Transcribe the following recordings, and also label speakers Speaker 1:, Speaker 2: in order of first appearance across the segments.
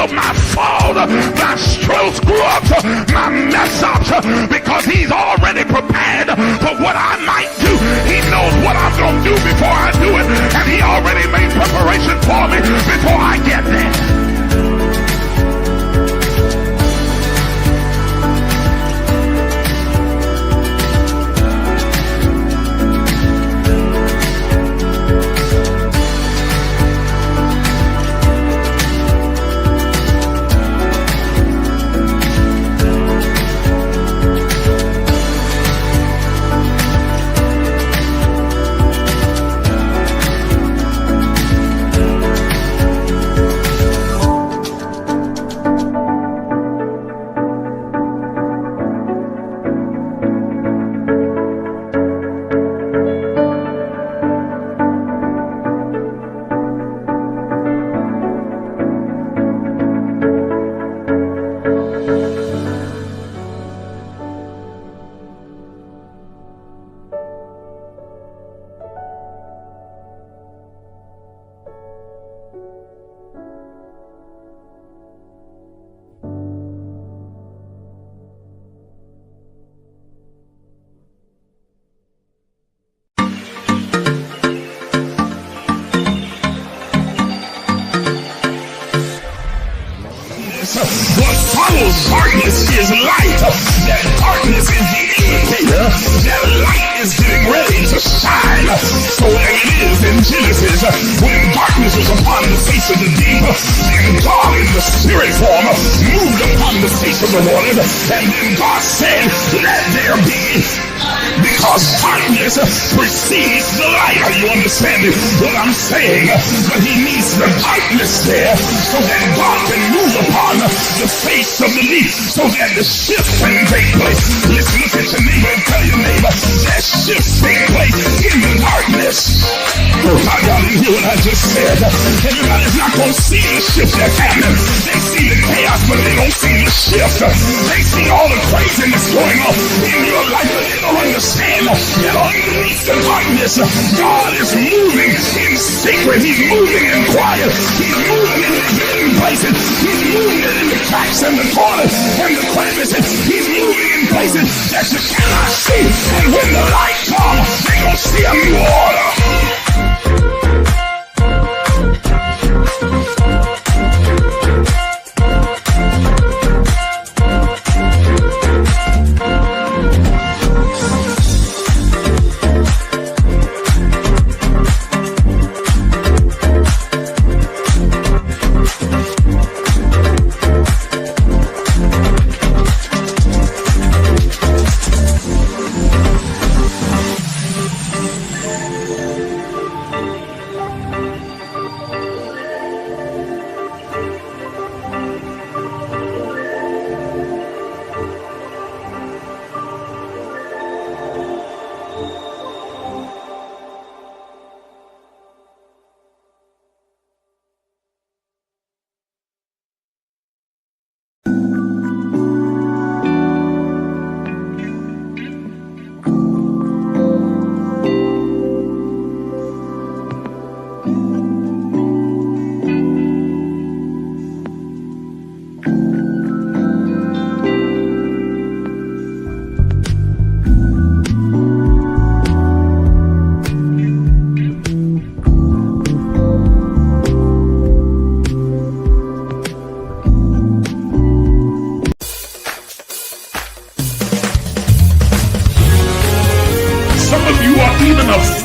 Speaker 1: of my fault, my strokes, grubs, my mess ups, because he's already prepared for what I might do. He knows what I'm going to do before I do it, and he already made preparation for me before I get there. What follows darkness is light. That darkness is the indicator that light is getting ready to shine. So there it is in Genesis, when darkness was upon the face of the deep, and God in the spirit form moved upon the face of the waters, and then God said, let there be. Because darkness precedes the light. Are you understanding what I'm saying? But he needs the darkness there so that God can move upon the face of the deep, so that the shift can take place. Listen, look at your neighbor and tell your neighbor that shift take place in the darkness. Oh, God, y'all didn't hear what I just said. Everybody's not going to see the shift that's happening. They see the chaos, but they don't see the shift. They see all the craziness going on in your life, but they don't understand that underneath the darkness, God is moving in secret. He's moving in quiet. He's moving in the hidden places. He's moving in the cracks and the corners and the crevices. He's moving in places that you cannot see. And when the light comes, they're going to see a new order.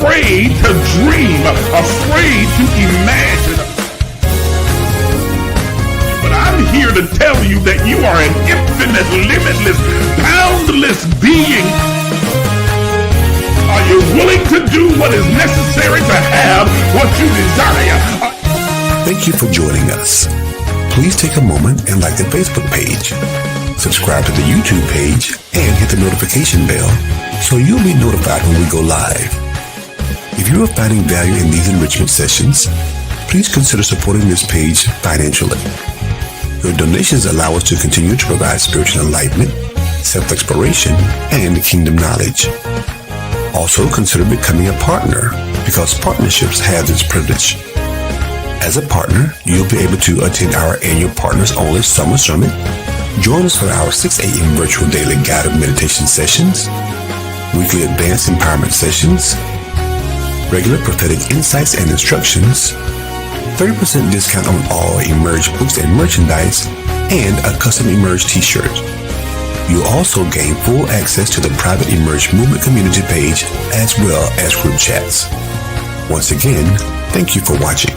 Speaker 1: Afraid to dream, afraid to imagine. But I'm here to tell you that you are an infinite, limitless, boundless being. Are you willing to do what is necessary to have what you desire?
Speaker 2: Thank you for joining us. Please take a moment and like the Facebook page. Subscribe to the YouTube page and hit the notification bell so you'll be notified when we go live. If you are finding value in these enrichment sessions, please consider supporting this page financially. Your donations allow us to continue to provide spiritual enlightenment, self-exploration, and kingdom knowledge. Also, consider becoming a partner because partnerships have this privilege. As a partner, you'll be able to attend our annual Partners Only Summer Summit, join us for our 6 a.m. virtual daily guided meditation sessions, weekly advanced empowerment sessions, regular prophetic insights and instructions, 30% discount on all Emerge books and merchandise, and a custom Emerge t-shirt. You'll also gain full access to the private Emerge Movement community page as well as group chats. Once again, thank you for watching.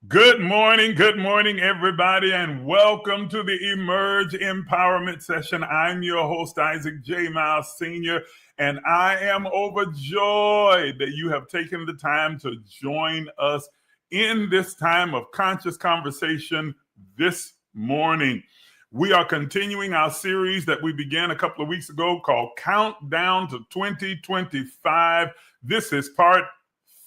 Speaker 1: Good morning, everybody, and welcome to the Emerge Empowerment Session. I'm your host, Isaac J. Miles Sr., and I am overjoyed that you have taken the time to join us in this time of conscious conversation this morning. We are continuing our series that we began a couple of weeks ago called Countdown to 2025. This is part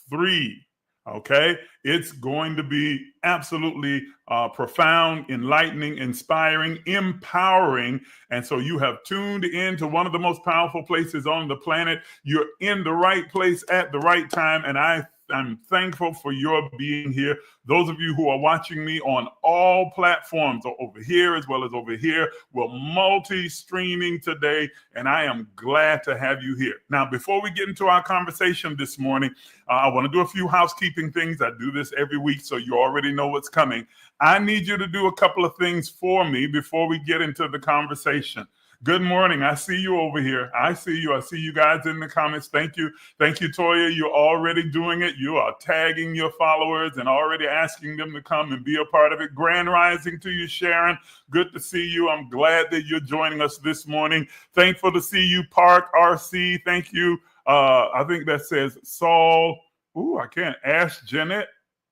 Speaker 1: 3. Okay, it's going to be absolutely profound, enlightening, inspiring, empowering. And so you have tuned into one of the most powerful places on the planet. You're in the right place at the right time. And I'm thankful for your being here. Those of you who are watching me on all platforms, over here as well as over here, we're multi-streaming today, and I am glad to have you here. Now, before we get into our conversation this morning, I want to do a few housekeeping things. I do this every week, so you already know what's coming. I need you to do a couple of things for me before we get into the conversation. Good morning. I see you over here. I see you. I see you guys in the comments. Thank you. Thank you, Toya. You're already doing it. You are tagging your followers and already asking them to come and be a part of it. Grand rising to you, Sharon. Good to see you. I'm glad that you're joining us this morning. Thankful to see you, Park RC. Thank you. I think that says Saul. Ooh, I can't. Ash Jeanette.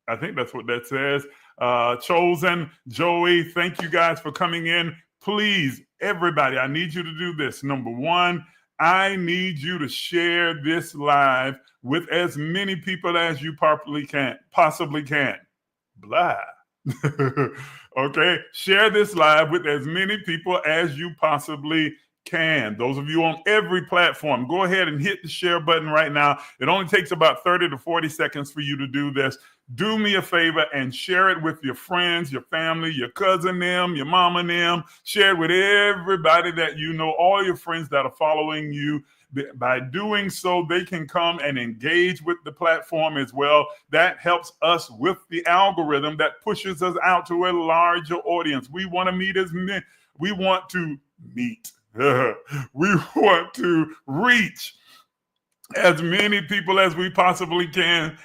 Speaker 1: I think that's what that says. Chosen, Joey. Thank you guys for coming in. Please, everybody, I need you to do this. Number one, I need you to share this live with as many people as you possibly can. Blah. Okay, share this live with as many people as you possibly can. Those of you on every platform, go ahead and hit the share button right now. It only takes about 30 to 40 seconds for you to do this. Do me a favor and share it with your friends, your family, your cousin them, your mama them. Share it with everybody that you know, all your friends that are following you. By doing so, they can come and engage with the platform as well. That helps us with the algorithm that pushes us out to a larger audience. We want to meet as many. We want to meet. We want to reach as many people as we possibly can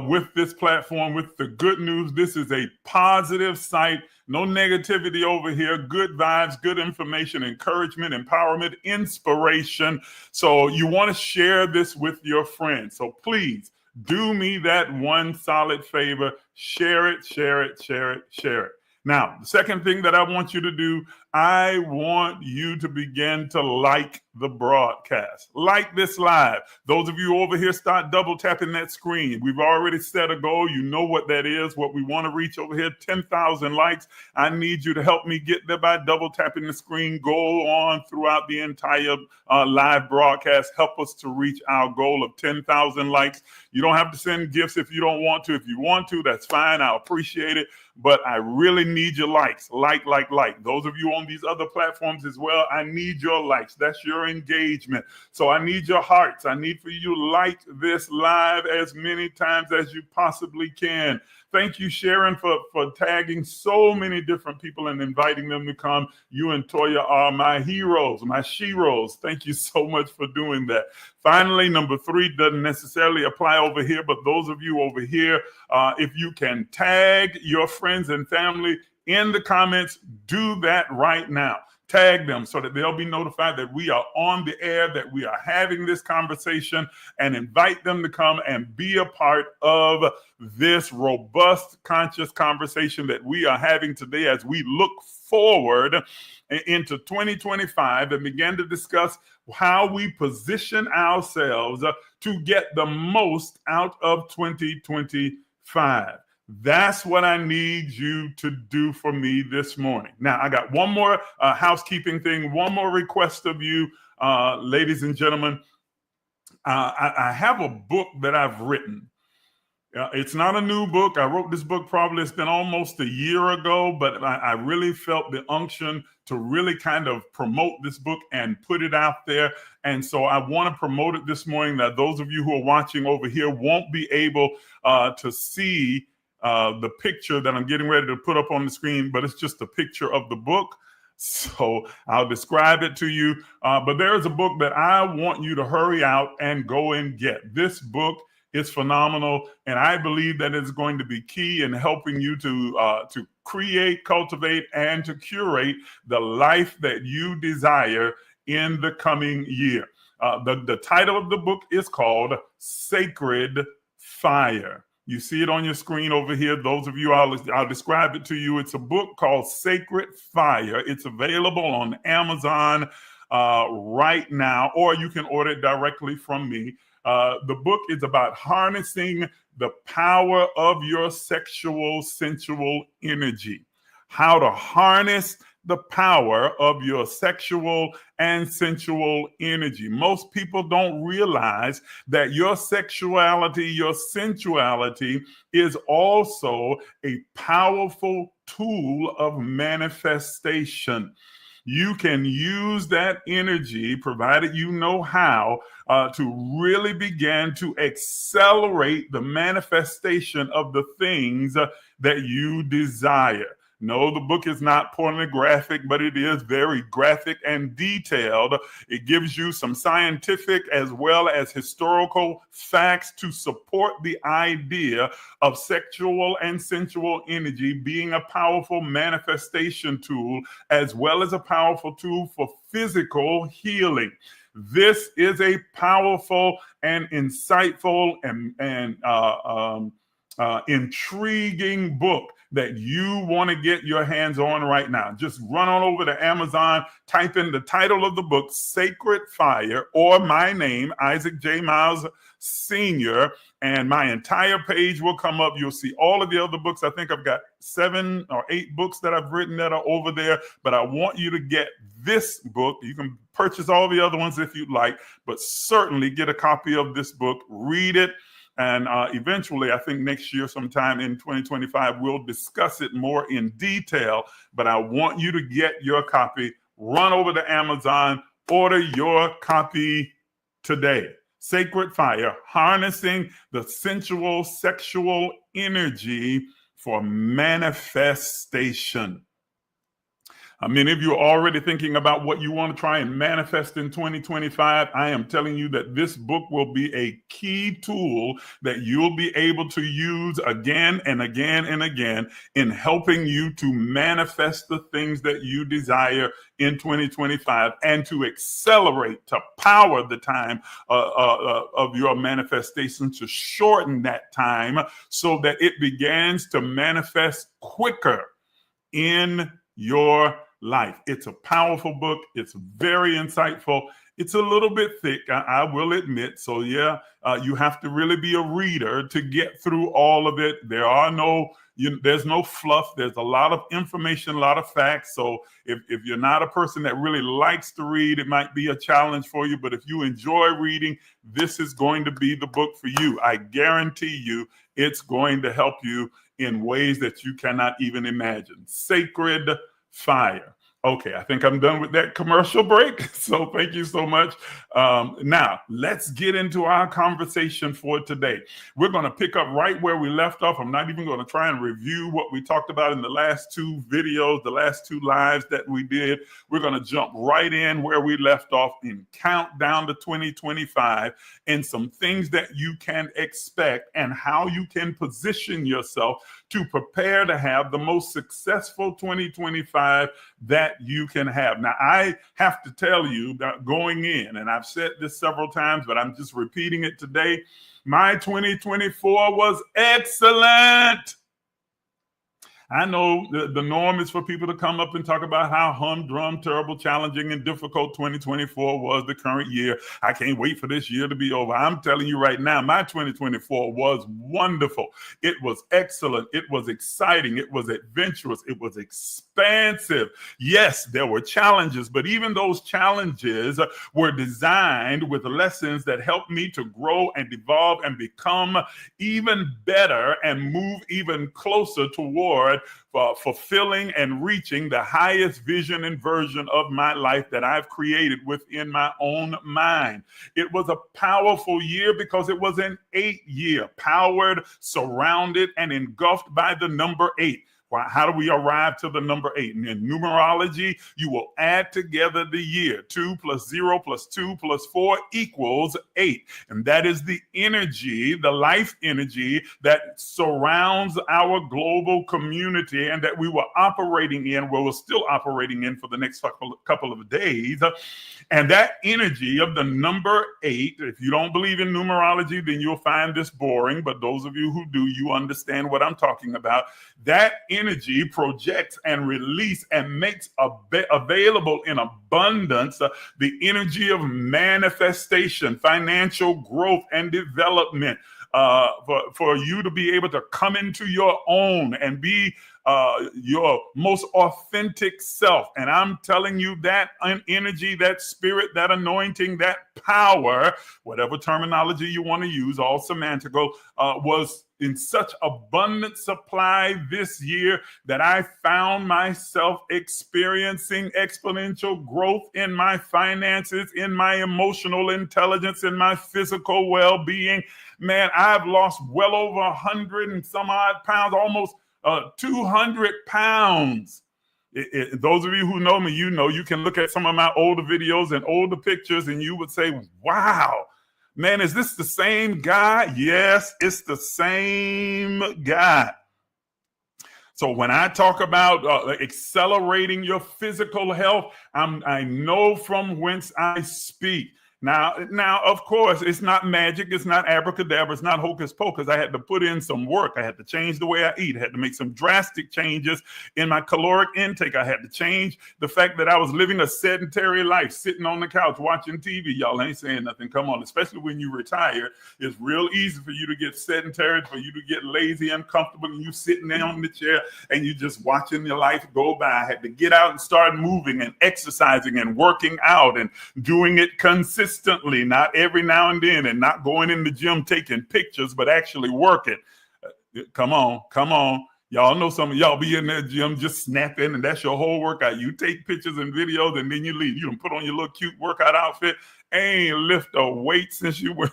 Speaker 1: with this platform, with the good news. This is a positive site. No negativity over here. Good vibes, good information, encouragement, empowerment, inspiration. So you want to share this with your friends. So please do me that one solid favor. Share it, share it, share it, share it. Now, the second thing that I want you to do, I want you to begin to like the broadcast. Like this live. Those of you over here, start double tapping that screen. We've already set a goal. You know what that is, what we want to reach over here, 10,000 likes. I need you to help me get there by double tapping the screen. Go on throughout the entire live broadcast. Help us to reach our goal of 10,000 likes. You don't have to send gifts if you don't want to. If you want to, that's fine. I appreciate it. But I really need your likes. Like. Those of you on these other platforms as well, I need your likes. That's your engagement. So I need your hearts. I need for you to like this live as many times as you possibly can. Thank you, Sharon, for tagging so many different people and inviting them to come. You and Toya are my heroes, my sheroes. Thank you so much for doing that. Finally, number 3 doesn't necessarily apply over here, but those of you over here, if you can tag your friends and family in the comments, do that right now. Tag them so that they'll be notified that we are on the air, that we are having this conversation, and invite them to come and be a part of this robust, conscious conversation that we are having today as we look forward into 2025 and begin to discuss how we position ourselves to get the most out of 2025. That's what I need you to do for me this morning. Now, I got one more housekeeping thing, one more request of you, ladies and gentlemen. I have a book that I've written. It's not a new book. I wrote this book probably, it's been almost a year ago, but I really felt the unction to really kind of promote this book and put it out there. And so I want to promote it this morning, that those of you who are watching over here won't be able to see the picture that I'm getting ready to put up on the screen, but it's just a picture of the book. So I'll describe it to you. But there is a book that I want you to hurry out and go and get. This book is phenomenal, and I believe that it's going to be key in helping you to create, cultivate, and to curate the life that you desire in the coming year. The title of the book is called Sacred Fire. You see it on your screen over here. Those of you, I'll describe it to you. It's a book called Sacred Fire. It's available on Amazon right now, or you can order it directly from me. The book is about harnessing the power of your sexual, sensual energy. How to harness the power of your sexual and sensual energy. Most people don't realize that your sexuality, your sensuality is also a powerful tool of manifestation. You can use that energy, provided you know how, to really begin to accelerate the manifestation of the things that you desire. No, the book is not pornographic, but it is very graphic and detailed. It gives you some scientific as well as historical facts to support the idea of sexual and sensual energy being a powerful manifestation tool, as well as a powerful tool for physical healing. This is a powerful and insightful and intriguing book that you want to get your hands on right now. Just run on over to Amazon, type in the title of the book, Sacred Fire, or my name, Isaac J. Miles Sr., and my entire page will come up. You'll see all of the other books. I think I've got 7 or 8 books that I've written that are over there, but I want you to get this book. You can purchase all the other ones if you'd like, but certainly get a copy of this book, read it. And eventually, I think next year, sometime in 2025, we'll discuss it more in detail. But I want you to get your copy. Run over to Amazon, order your copy today. Sacred Fire, harnessing the sensual, sexual energy for manifestation. Many of you are already thinking about what you want to try and manifest in 2025. I am telling you that this book will be a key tool that you'll be able to use again and again and again in helping you to manifest the things that you desire in 2025 and to accelerate, to power the time of your manifestation, to shorten that time so that it begins to manifest quicker in your life. It's a powerful book. It's very insightful. It's a little bit thick, I will admit. So yeah, you have to really be a reader to get through all of it. There's no fluff. There's a lot of information, a lot of facts. So if you're not a person that really likes to read, it might be a challenge for you. But if you enjoy reading, this is going to be the book for you. I guarantee you it's going to help you in ways that you cannot even imagine. Sacred Fire. Okay, I think I'm done with that commercial break. So thank you so much. Now, let's get into our conversation for today. We're going to pick up right where we left off. I'm not even going to try and review what we talked about in the last 2 videos, the last 2 lives that we did. We're going to jump right in where we left off and count down to 2025 and some things that you can expect and how you can position yourself to prepare to have the most successful 2025 that you can have. Now, I have to tell you that going in, and I've said this several times, but I'm just repeating it today, my 2024 was excellent. I know the norm is for people to come up and talk about how humdrum, terrible, challenging, and difficult 2024 was the current year. I can't wait for this year to be over. I'm telling you right now, my 2024 was wonderful. It was excellent. It was exciting. It was adventurous. It was expansive. Yes, there were challenges, but even those challenges were designed with lessons that helped me to grow and evolve and become even better and move even closer toward fulfilling and reaching the highest vision and version of my life that I've created within my own mind. It was a powerful year because it was an 8-year, powered, surrounded, and engulfed by the number 8. How do we arrive to the number 8? In numerology, you will add together the year. 2 plus 0 plus 2 plus 4 equals 8. And that is the energy, the life energy that surrounds our global community and that we were operating in, where we're still operating in for the next couple of days. And that energy of the number 8, if you don't believe in numerology, then you'll find this boring. But those of you who do, you understand what I'm talking about. That energy projects and releases and makes available in abundance the energy of manifestation, financial growth, and development. For you to be able to come into your own and be your most authentic self. And I'm telling you, that energy, that spirit, that anointing, that power, whatever terminology you want to use, all semantical, was in such abundant supply this year that I found myself experiencing exponential growth in my finances, in my emotional intelligence, in my physical well-being. Man, I've lost well over 100 and some odd pounds, almost 200 pounds. Those of you who know me, you know, you can look at some of my older videos and older pictures and you would say, wow, man, is this the same guy? Yes, it's the same guy. So when I talk about accelerating your physical health, I know from whence I speak. Now, of course, it's not magic. It's not abracadabra. It's not hocus pocus. I had to put in some work. I had to change the way I eat. I had to make some drastic changes in my caloric intake. I had to change the fact that I was living a sedentary life, sitting on the couch, watching TV. Y'all ain't saying nothing. Come on. Especially when you retire, it's real easy for you to get sedentary, for you to get lazy, uncomfortable, and you sitting there on the chair and you just watching your life go by. I had to get out and start moving and exercising and working out and doing it consistently. Not every now and then, and not going in the gym taking pictures, but actually working. Come on. Y'all know some of y'all be in that gym just snapping, and that's your whole workout. You take pictures and videos, and then you leave. You don't put on your little cute workout outfit. Ain't lift a weight since you were.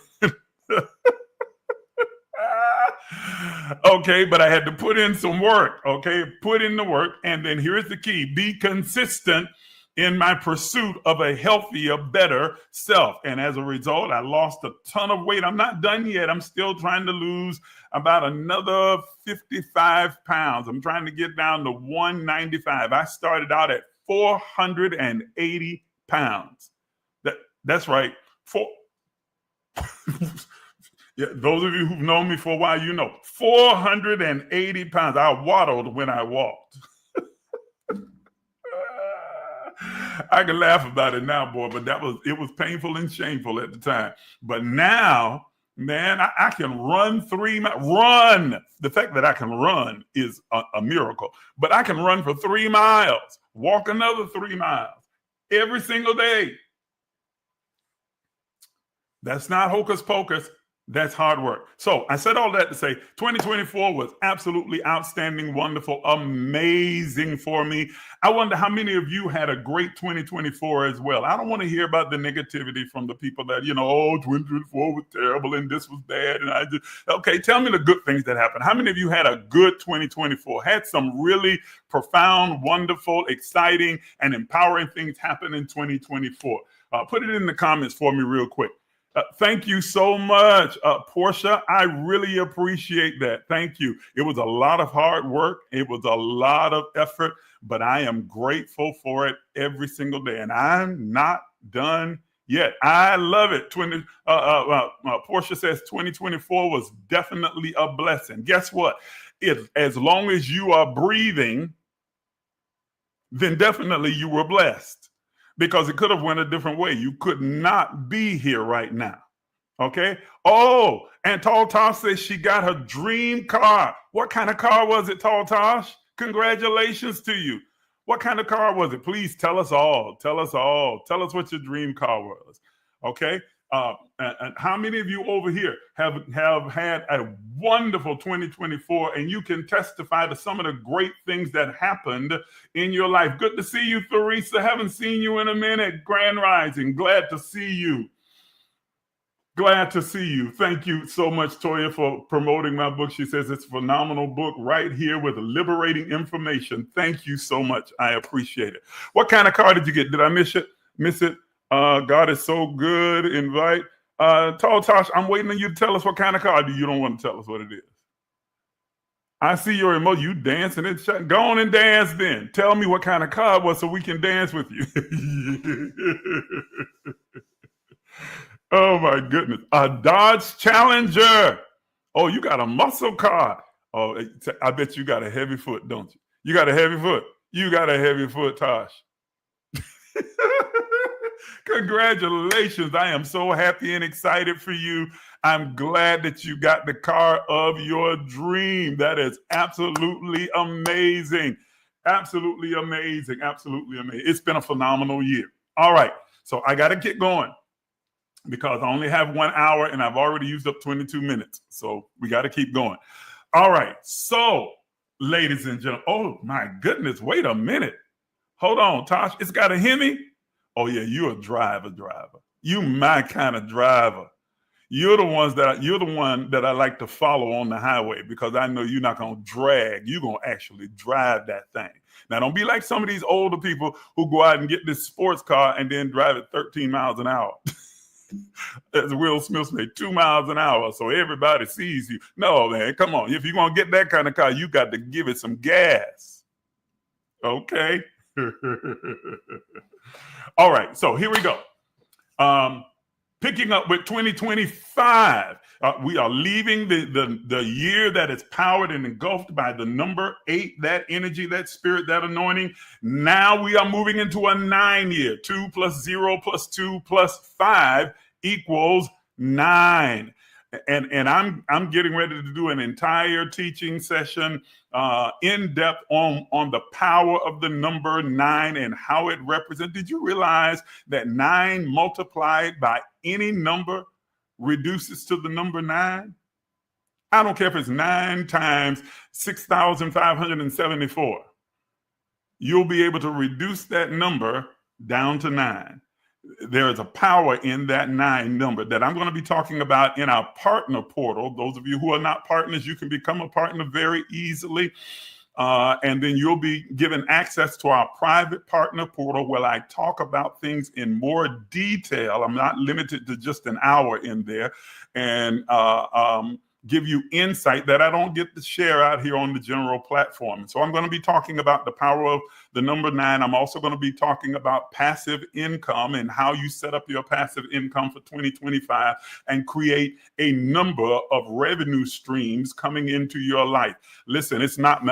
Speaker 1: Okay, but I had to put in some work. Okay, put in the work, and then here's the key: be consistent in my pursuit of a healthier, better self. And as a result, I lost a ton of weight. I'm not done yet. I'm still trying to lose about another 55 pounds. I'm trying to get down to 195. I started out at 480 pounds. That's right. Yeah, those of you who've known me for a while, you know, 480 pounds. I waddled when I walked. I can laugh about it now, boy, but it was painful and shameful at the time. But now, man, I can run 3 miles. Run! The fact that I can run is a miracle. But I can run for 3 miles, walk another 3 miles every single day. That's not hocus pocus. That's hard work. So I said all that to say 2024 was absolutely outstanding, wonderful, amazing for me. I wonder how many of you had a great 2024 as well. I don't want to hear about the negativity from the people that, 2024 was terrible and this was bad. And okay, tell me the good things that happened. How many of you had a good 2024? Had some really profound, wonderful, exciting, and empowering things happen in 2024? Put it in the comments for me real quick. Thank you so much, Portia. I really appreciate that. Thank you. It was a lot of hard work. It was a lot of effort, but I am grateful for it every single day. And I'm not done yet. I love it. Portia says 2024 was definitely a blessing. Guess what? If as long as you are breathing, then definitely you were blessed, because it could have went a different way. You could not be here right now. Okay. Oh, and Tall Tosh says she got her dream car. What kind of car was it, Tall Tosh? Congratulations to you. What kind of car was it? Please tell us all. Tell us all. Tell us what your dream car was. Okay. And how many of you over here have had a wonderful 2024, and you can testify to some of the great things that happened in your life? Good to see you, Theresa. Haven't seen you in a minute. Grand Rising. Glad to see you. Glad to see you. Thank you so much, Toya, for promoting my book. She says it's a phenomenal book right here with liberating information. Thank you so much. I appreciate it. What kind of car did you get? Did I miss it? God is so good. Invite. Tall Tosh, I'm waiting on you to tell us what kind of car. You don't want to tell us what it is. I see your emoji. You dancing and shut. Go on and dance then. Tell me what kind of car it was so we can dance with you. Oh my goodness. A Dodge Challenger. Oh, you got a muscle car. Oh, I bet you got a heavy foot, don't you? You got a heavy foot. You got a heavy foot, Tosh. Congratulations. I am so happy and excited for you. I'm glad that you got the car of your dream. That is absolutely amazing. Absolutely amazing. Absolutely amazing. It's been a phenomenal year. All right. So I got to get going, because I only have 1 hour and I've already used up 22 minutes. So we got to keep going. All right. So, ladies and gentlemen, oh my goodness, wait a minute. Hold on, Tosh. It's got a Hemi? Oh yeah, you're a driver. You my kind of driver. You're the one that I like to follow on the highway, because I know you're not going to drag. You're going to actually drive that thing. Now, don't be like some of these older people who go out and get this sports car and then drive it 13 miles an hour. As Will Smith said, 2 miles an hour, so everybody sees you. No, man, come on. If you're going to get that kind of car, you got to give it some gas. Okay? All right, so here we go. Picking up with 2025, we are leaving the year that is powered and engulfed by the number 8, that energy, that spirit, that anointing. Now we are moving into a 9 year. 2 plus 0 plus 2 plus 5 equals 9. And I'm getting ready to do an entire teaching session in depth on the power of the number 9 and how it represents. Did you realize that 9 multiplied by any number reduces to the number 9? I don't care if it's 9 times 6,574. You'll be able to reduce that number down to 9. There is a power in that 9 number that I'm going to be talking about in our partner portal. Those of you who are not partners, you can become a partner very easily. And then you'll be given access to our private partner portal, where I talk about things in more detail. I'm not limited to just an hour in there, and give you insight that I don't get to share out here on the general platform. So I'm going to be talking about the power of the number 9. I'm also going to be talking about passive income and how you set up your passive income for 2025 and create a number of revenue streams coming into your life. Listen, it's not,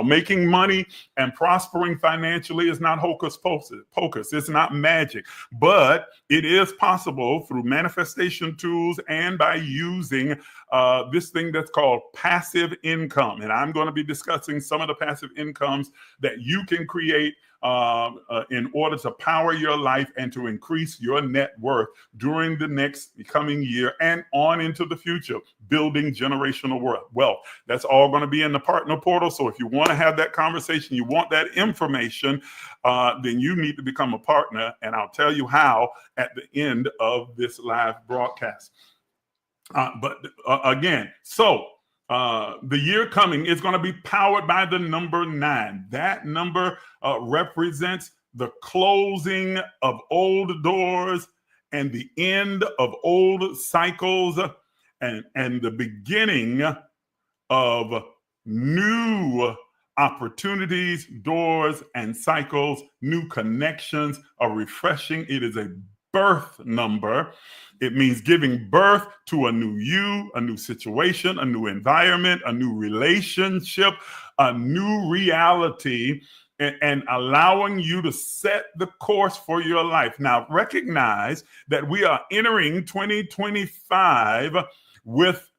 Speaker 1: making money and prospering financially is not hocus pocus. It's not magic, but it is possible through manifestation tools and by using this thing that's called passive income. And I'm going to be discussing some of the passive incomes that you can create in order to power your life and to increase your net worth during the next coming year and on into the future, building generational wealth. That's all going to be in the partner portal. So if you want to have that conversation, you want that information, then you need to become a partner. And I'll tell you how at the end of this live broadcast. Again, the year coming is going to be powered by the number 9. That number represents the closing of old doors and the end of old cycles and the beginning of new opportunities, doors, and cycles, new connections are refreshing. It is a birth number. It means giving birth to a new you, a new situation, a new environment, a new relationship, a new reality, and allowing you to set the course for your life. Now, recognize that we are entering 2025 with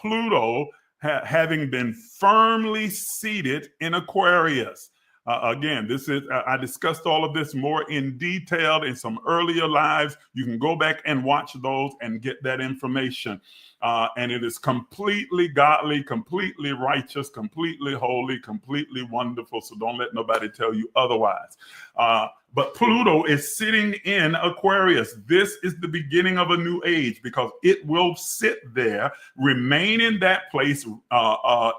Speaker 1: Pluto having been firmly seated in Aquarius. Again, this is I discussed all of this more in detail in some earlier lives. You can go back and watch those and get that information. And it is completely godly, completely righteous, completely holy, completely wonderful. So don't let nobody tell you otherwise. But Pluto is sitting in Aquarius. This is the beginning of a new age because it will sit there, remain in that place,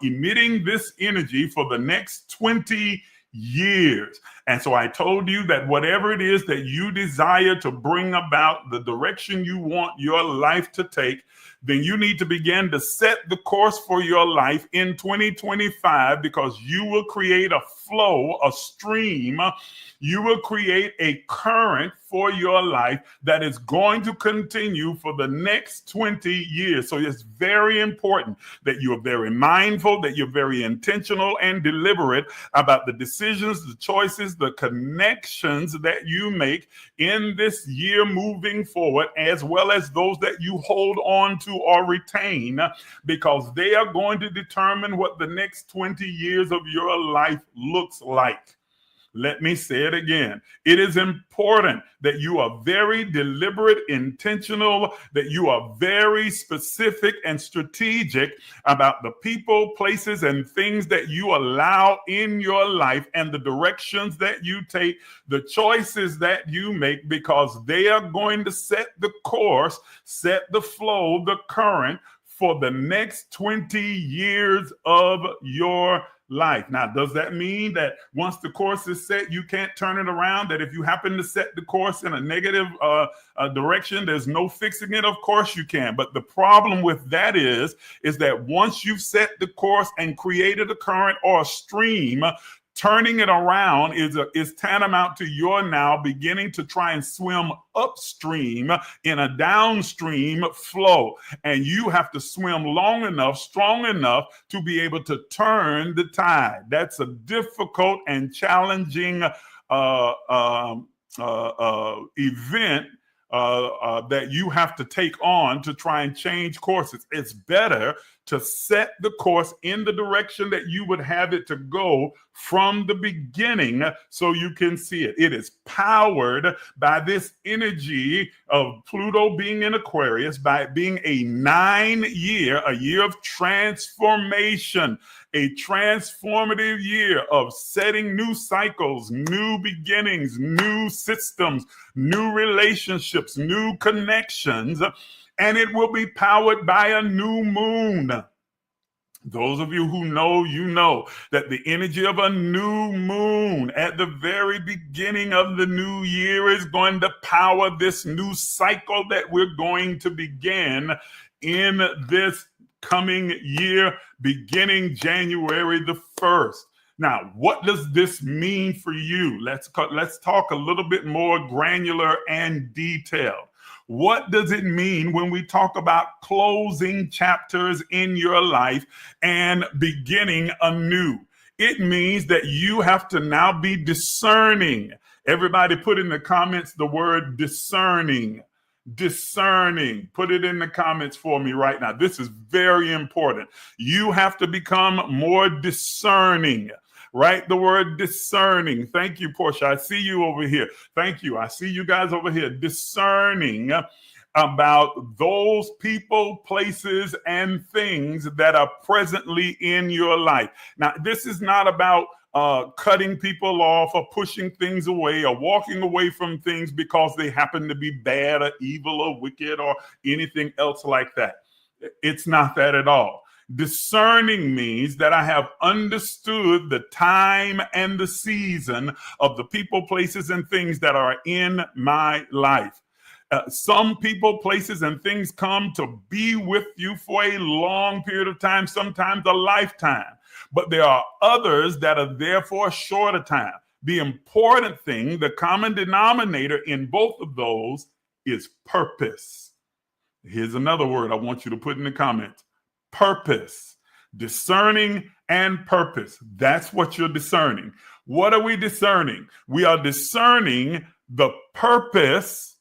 Speaker 1: emitting this energy for the next 20 years. And so I told you that whatever it is that you desire to bring about, the direction you want your life to take, then you need to begin to set the course for your life in 2025 because you will create a flow, a stream. You will create a current for your life that is going to continue for the next 20 years. So it's very important that you're very mindful, that you're very intentional and deliberate about the decisions, the choices, the connections that you make in this year moving forward, as well as those that you hold on to or retain, because they are going to determine what the next 20 years of your life looks like. Let me say it again. It is important that you are very deliberate, intentional, that you are very specific and strategic about the people, places, and things that you allow in your life and the directions that you take, the choices that you make, because they are going to set the course, set the flow, the current for the next 20 years of your life. Now, does that mean that once the course is set, you can't turn it around? That if you happen to set the course in a negative direction, there's no fixing it? Of course you can. But the problem with that is that once you've set the course and created a current or a stream, turning it around is tantamount to your now beginning to try and swim upstream in a downstream flow. And you have to swim long enough, strong enough to be able to turn the tide. That's a difficult and challenging event that you have to take on to try and change courses. It's better to set the course in the direction that you would have it to go from the beginning so you can see it. It is powered by this energy of Pluto being in Aquarius, by it being a 9-year, a year of transformation, a transformative year of setting new cycles, new beginnings, new systems, new relationships, new connections. And it will be powered by a new moon. Those of you who know, you know that the energy of a new moon at the very beginning of the new year is going to power this new cycle that we're going to begin in this coming year, beginning January the 1st. Now, what does this mean for you? Let's talk a little bit more granular and detailed. What does it mean when we talk about closing chapters in your life and beginning anew? It means that you have to now be discerning. Everybody put in the comments the word discerning. Discerning. Put it in the comments for me right now. This is very important. You have to become more discerning. Write the word discerning. Thank you, Portia. I see you over here. Thank you. I see you guys over here. Discerning about those people, places, and things that are presently in your life. Now, this is not about cutting people off or pushing things away or walking away from things because they happen to be bad or evil or wicked or anything else like that. It's not that at all. Discerning means that I have understood the time and the season of the people, places, and things that are in my life. Some people, places, and things come to be with you for a long period of time, sometimes a lifetime. But there are others that are there for a shorter time. The important thing, the common denominator in both of those is purpose. Here's another word I want you to put in the comments. Purpose. Discerning and purpose. That's what you're discerning. What are we discerning? We are discerning the purpose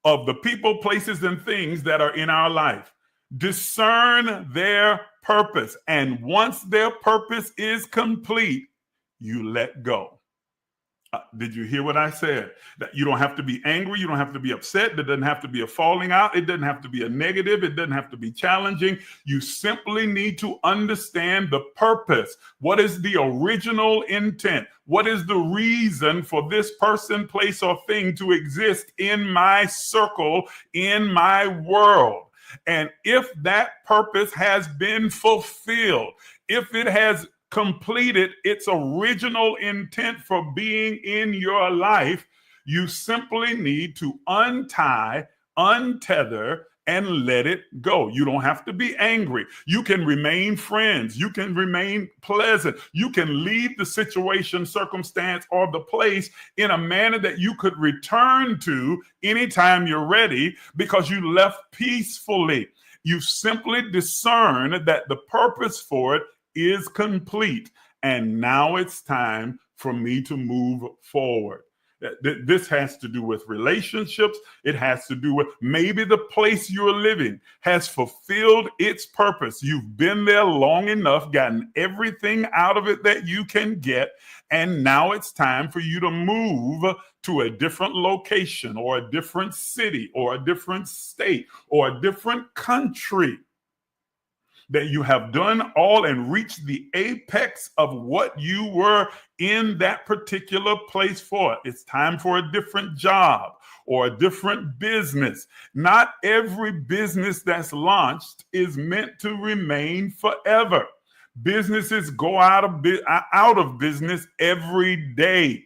Speaker 1: of the people, places, and things that are in our life. Discern their purpose. And once their purpose is complete, you let go. Did you hear what I said? That you don't have to be angry. You don't have to be upset. There doesn't have to be a falling out. It doesn't have to be a negative. It doesn't have to be challenging. You simply need to understand the purpose. What is the original intent? What is the reason for this person, place, or thing to exist in my circle, in my world? And if that purpose has been fulfilled, if it has completed its original intent for being in your life, you simply need to untie, untether, and let it go. You don't have to be angry. You can remain friends. You can remain pleasant. You can leave the situation, circumstance, or the place in a manner that you could return to anytime you're ready because you left peacefully. You simply discern that the purpose for it is complete. And now it's time for me to move forward. This has to do with relationships. It has to do with maybe the place you're living has fulfilled its purpose. You've been there long enough, gotten everything out of it that you can get. And now it's time for you to move to a different location or a different city or a different state or a different country. That you have done all and reached the apex of what you were in that particular place for. It's time for a different job or a different business. Not every business that's launched is meant to remain forever. Businesses go out of business every day.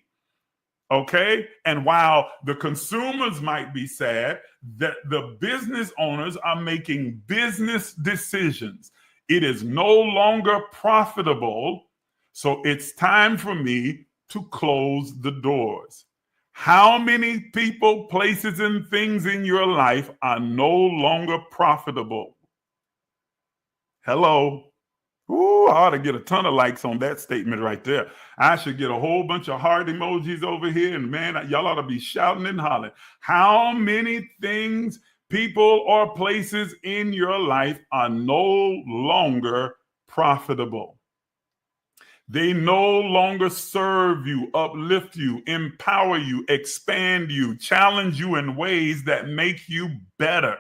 Speaker 1: Okay. And while the consumers might be sad, that the business owners are making business decisions. It is no longer profitable. So it's time for me to close the doors. How many people, places, and things in your life are no longer profitable? Hello. Ooh, I ought to get a ton of likes on that statement right there. I should get a whole bunch of heart emojis over here. And man, y'all ought to be shouting and hollering. How many things, people, or places in your life are no longer profitable? They no longer serve you, uplift you, empower you, expand you, challenge you in ways that make you better.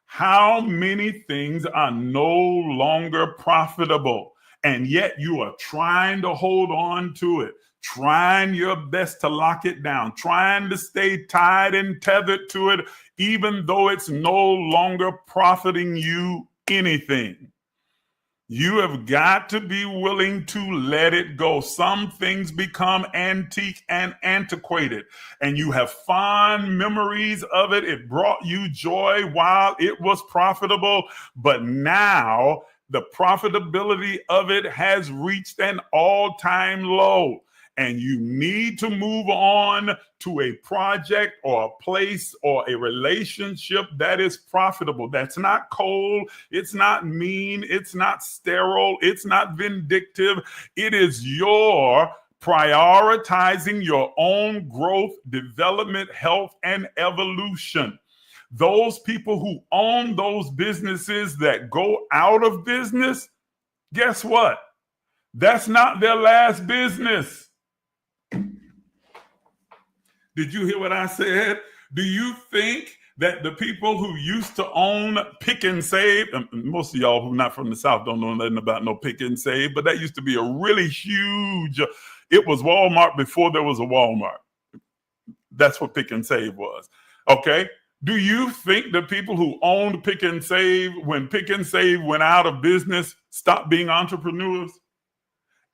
Speaker 1: How many things are no longer profitable, and yet you are trying to hold on to it, trying your best to lock it down, trying to stay tied and tethered to it, even though it's no longer profiting you anything? You have got to be willing to let it go. Some things become antique and antiquated, and you have fond memories of it. It brought you joy while it was profitable, but now the profitability of it has reached an all-time low. And you need to move on to a project or a place or a relationship that is profitable. That's not cold. It's not mean. It's not sterile. It's not vindictive. It is your prioritizing your own growth, development, health, and evolution. Those people who own those businesses that go out of business, guess what? That's not their last business. Did you hear what I said? Do you think that the people who used to own Pick and Save, and most of y'all who are not from the South don't know nothing about no Pick and Save, but that used to be a really huge, it was Walmart before there was a Walmart. That's what Pick and Save was. Okay. Do you think the people who owned Pick and Save, when Pick and Save went out of business, stopped being entrepreneurs?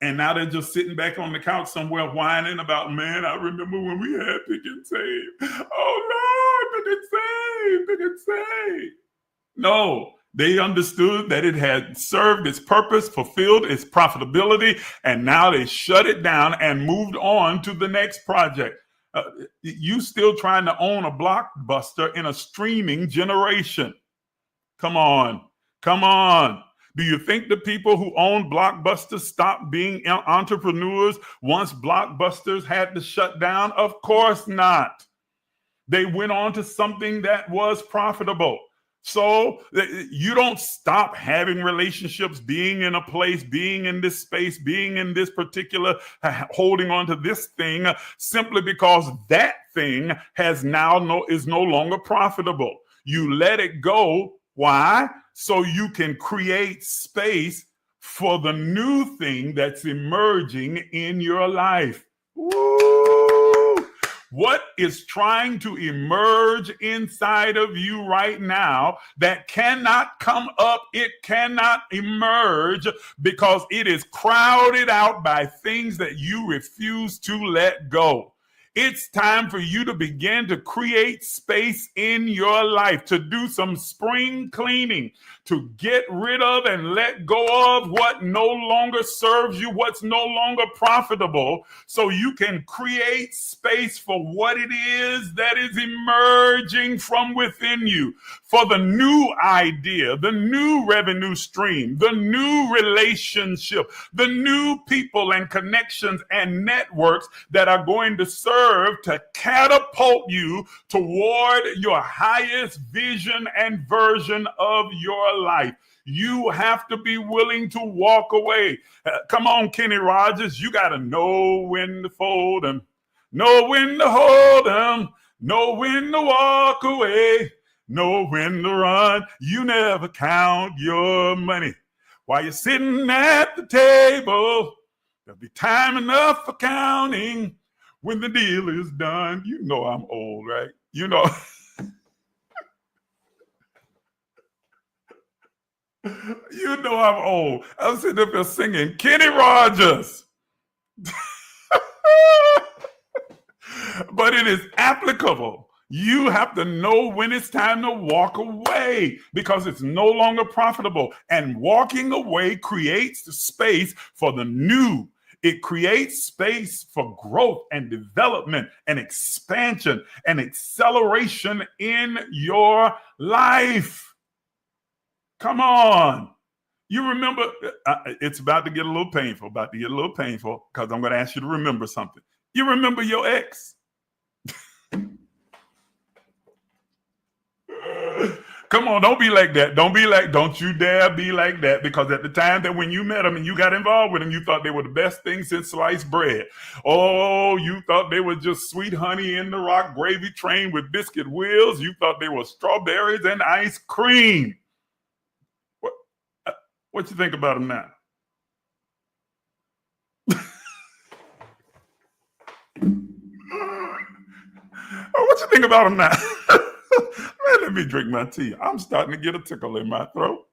Speaker 1: And now they're just sitting back on the couch somewhere whining about, man, I remember when we had Pick and Save. Oh, Lord, Pick and Save, Pick and Save. No, They understood that it had served its purpose, fulfilled its profitability, and now they shut it down and moved on to the next project. You still trying to own a Blockbuster in a streaming generation. Come on. Come on. Do you think the people who own Blockbusters stopped being entrepreneurs once Blockbusters had to shut down? Of course not. They went on to something that was profitable. So you don't stop having relationships, being in a place, being in this space, being in this particular, holding on to this thing simply because that thing is no longer profitable. You let it go. Why? So you can create space for the new thing that's emerging in your life. Woo! What is trying to emerge inside of you right now that cannot come up? It cannot emerge because it is crowded out by things that you refuse to let go. It's time for you to begin to create space in your life, to do some spring cleaning, to get rid of and let go of what no longer serves you, what's no longer profitable, so you can create space for what it is that is emerging from within you, for the new idea, the new revenue stream, the new relationship, the new people and connections and networks that are going to serve to catapult you toward your highest vision and version of your life. You have to be willing to walk away. Come on, Kenny Rogers. You got to know when to fold them, know when to hold them, know when to walk away, know when to run. You never count your money while you're sitting at the table. There'll be time enough for counting when the deal is done. You know I'm old, right? You know. You know I'm old. I'm sitting up here singing Kenny Rogers. But it is applicable. You have to know when it's time to walk away because it's no longer profitable. And walking away creates the space for the new. It creates space for growth and development and expansion and acceleration in your life. Come on. You remember, it's about to get a little painful, because I'm going to ask you to remember something. You remember your ex? Come on, don't be like that. Don't you dare be like that, because at the time that when you met them and you got involved with them, you thought they were the best thing since sliced bread. Oh, you thought they were just sweet honey in the rock gravy train with biscuit wheels. You thought they were strawberries and ice cream. What you think about them now? What you think about them now? Man, let me drink my tea. I'm starting to get a tickle in my throat.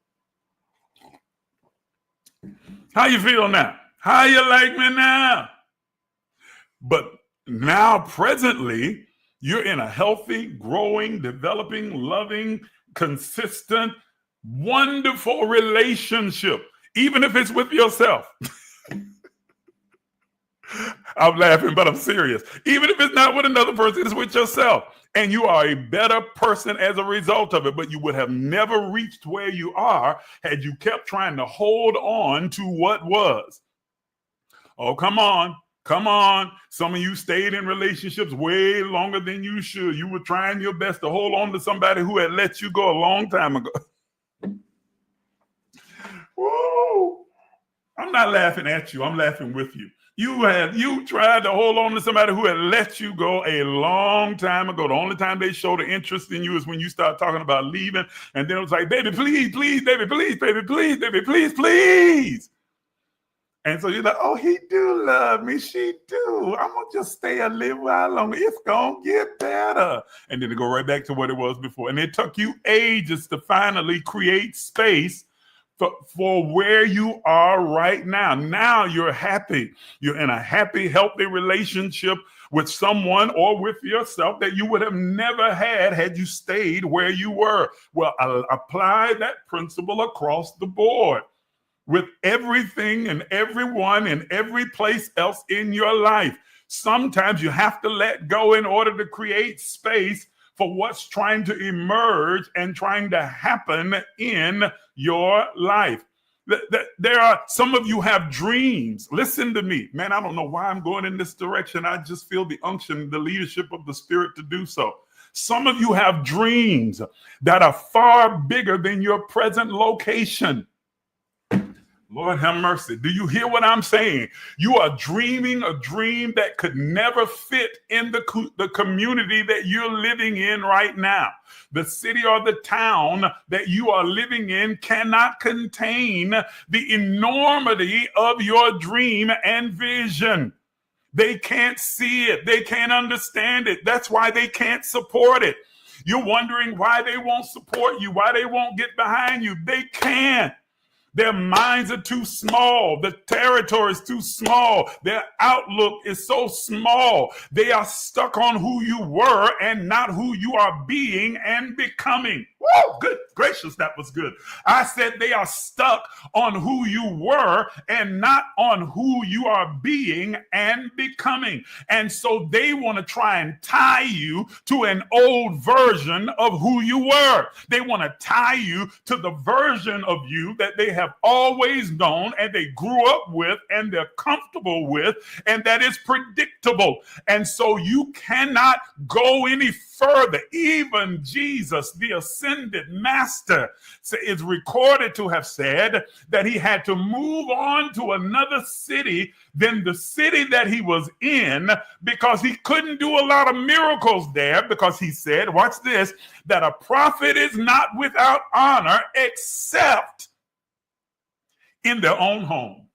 Speaker 1: How you feel now? How you like me now? But now, presently, you're in a healthy, growing, developing, loving, consistent, wonderful relationship, even if it's with yourself. I'm laughing, but I'm serious. Even if it's not with another person, it's with yourself. And you are a better person as a result of it, but you would have never reached where you are had you kept trying to hold on to what was. Oh, come on. Come on. Some of you stayed in relationships way longer than you should. You were trying your best to hold on to somebody who had let you go a long time ago. Woo. I'm not laughing at you. I'm laughing with you. You tried to hold on to somebody who had let you go a long time ago. The only time they showed an interest in you is when you start talking about leaving. And then it was like, baby, please, please, baby, please, baby, please, baby, please, please. And so you're like, oh, he do love me. She do. I'm going to just stay a little while longer. It's going to get better. And then it go right back to what it was before. And it took you ages to finally create space for where you are right now. Now you're happy. You're in a happy, healthy relationship with someone or with yourself that you would have never had you stayed where you were. Well, apply that principle across the board with everything and everyone and every place else in your life. Sometimes you have to let go in order to create space for what's trying to emerge and trying to happen in your life. There are some of you have dreams. Listen to me, man. I don't know why I'm going in this direction. I just feel the unction, the leadership of the Spirit to do so. Some of you have dreams that are far bigger than your present location. Lord have mercy. Do you hear what I'm saying? You are dreaming a dream that could never fit in the community that you're living in right now. The city or the town that you are living in cannot contain the enormity of your dream and vision. They can't see it. They can't understand it. That's why they can't support it. You're wondering why they won't support you, why they won't get behind you. They can't. Their minds are too small. The territory is too small. Their outlook is so small. They are stuck on who you were and not who you are being and becoming. Woo! Good gracious, that was good. I said they are stuck on who you were and not on who you are being and becoming. And so they want to try and tie you to an old version of who you were. They want to tie you to the version of you that they have always known and they grew up with and they're comfortable with and that is predictable. And so you cannot go any further. Even Jesus, the ascended master, is recorded to have said that he had to move on to another city than the city that he was in because he couldn't do a lot of miracles there because he said, watch this, that a prophet is not without honor except in their own home.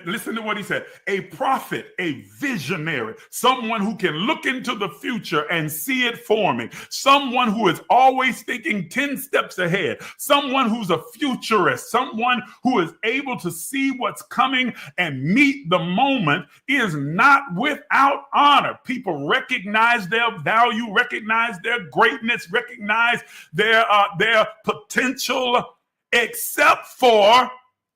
Speaker 1: Listen to what he said. A prophet, a visionary, someone who can look into the future and see it forming, someone who is always thinking 10 steps ahead, someone who's a futurist, someone who is able to see what's coming and meet the moment is not without honor. People recognize their value, recognize their greatness, recognize their potential, except for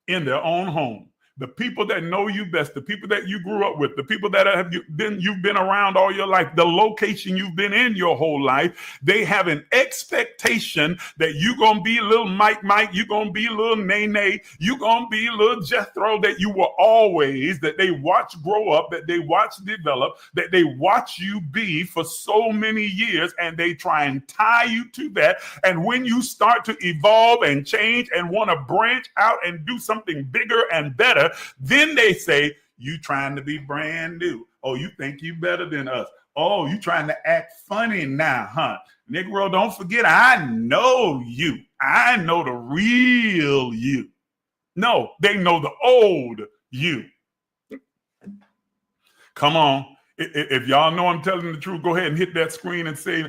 Speaker 1: in their own home. The people that know you best, the people that you grew up with, the people that you've been around all your life, the location you've been in your whole life, they have an expectation that you're going to be a little Mike, you're going to be a little Nay, you're going to be a little Jethro, that you were always, that they watch grow up, that they watch develop, that they watch you be for so many years, and they try and tie you to that. And when you start to evolve and change and want to branch out and do something bigger and better, then they say, you trying to be brand new. Oh, you think you better than us. Oh, you trying to act funny now, huh? Negro, don't forget, I know you. I know the real you. No, they know the old you. Come on. If y'all know I'm telling the truth, go ahead and hit that screen and say,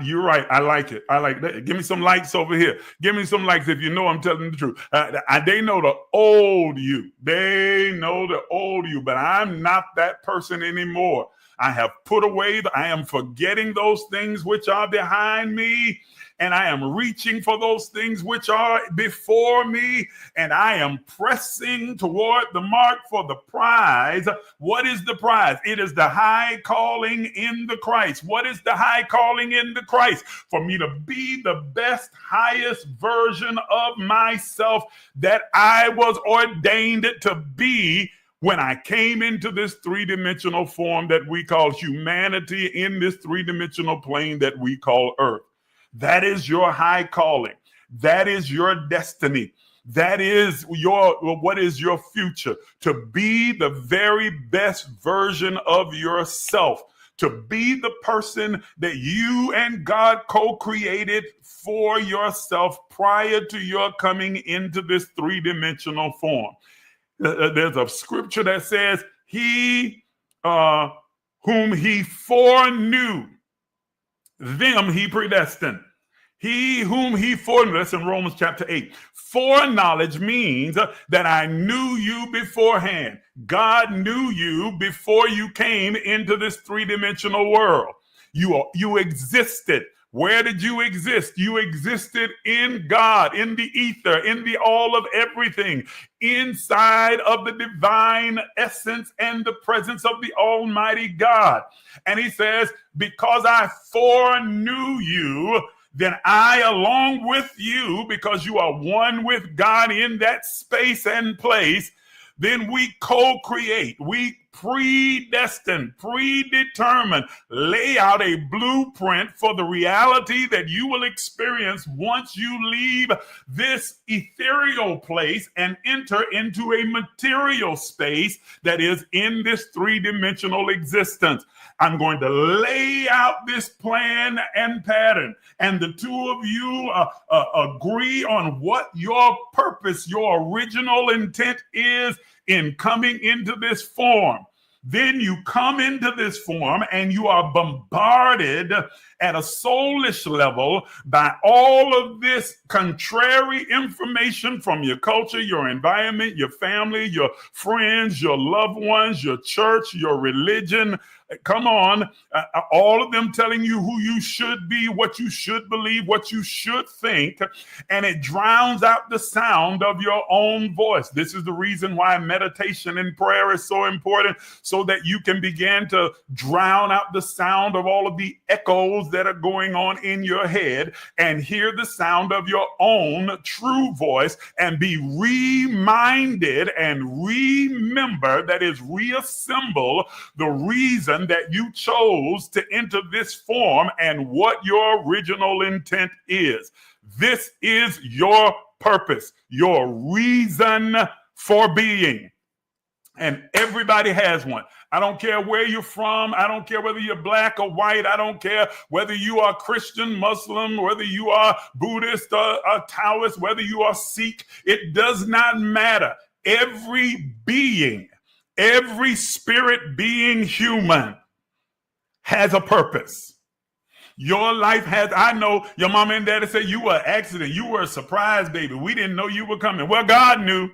Speaker 1: you're right. I like it. I like that. Give me some likes over here. Give me some likes if you know I'm telling the truth. They know the old you. They know the old you, but I'm not that person anymore. I have put away, I am forgetting those things which are behind me, and I am reaching for those things which are before me, and I am pressing toward the mark for the prize. What is the prize? It is the high calling in the Christ. What is the high calling in the Christ? For me to be the best, highest version of myself that I was ordained to be when I came into this three-dimensional form that we call humanity, in this three-dimensional plane that we call Earth. That is your high calling. That is your destiny. That is what is your future? To be the very best version of yourself. To be the person that you and God co-created for yourself prior to your coming into this three-dimensional form. There's a scripture that says, he whom he foreknew, them he predestined. He whom he foreknew, that's in Romans chapter 8. Foreknowledge means that I knew you beforehand. God knew you before you came into this three-dimensional world. You existed. Where did you exist? You existed in God, in the ether, in the all of everything, inside of the divine essence and the presence of the Almighty God. And he says, because I foreknew you, then I, along with you, because you are one with God in that space and place, then we co-create, we predestine, predetermine, lay out a blueprint for the reality that you will experience once you leave this ethereal place and enter into a material space that is in this three-dimensional existence. I'm going to lay out this plan and pattern, and the two of you agree on what your purpose, your original intent is in coming into this form. Then you come into this form and you are bombarded at a soulish level by all of this contrary information from your culture, your environment, your family, your friends, your loved ones, your church, your religion. Come on, all of them telling you who you should be, what you should believe, what you should think, and it drowns out the sound of your own voice. This is the reason why meditation and prayer is so important, so that you can begin to drown out the sound of all of the echoes that are going on in your head and hear the sound of your own true voice and be reminded and remember, that is, reassemble the reason that you chose to enter this form and what your original intent is. This is your purpose, your reason for being. And everybody has one. I don't care where you're from. I don't care whether you're black or white. I don't care whether you are Christian, Muslim, whether you are Buddhist or Taoist, whether you are Sikh. It does not matter. Every being, every spirit being human has a purpose. Your life has, I know your mama and daddy say you were an accident. You were a surprise, baby. We didn't know you were coming. Well, God knew.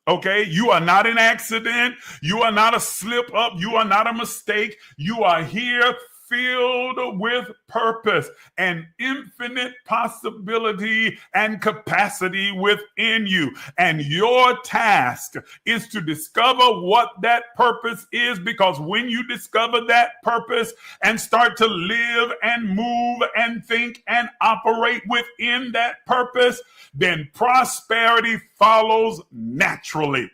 Speaker 1: Okay, you are not an accident. You are not a slip up. You are not a mistake. You are here filled with purpose and infinite possibility and capacity within you. And your task is to discover what that purpose is, because when you discover that purpose and start to live and move and think and operate within that purpose, then prosperity follows naturally.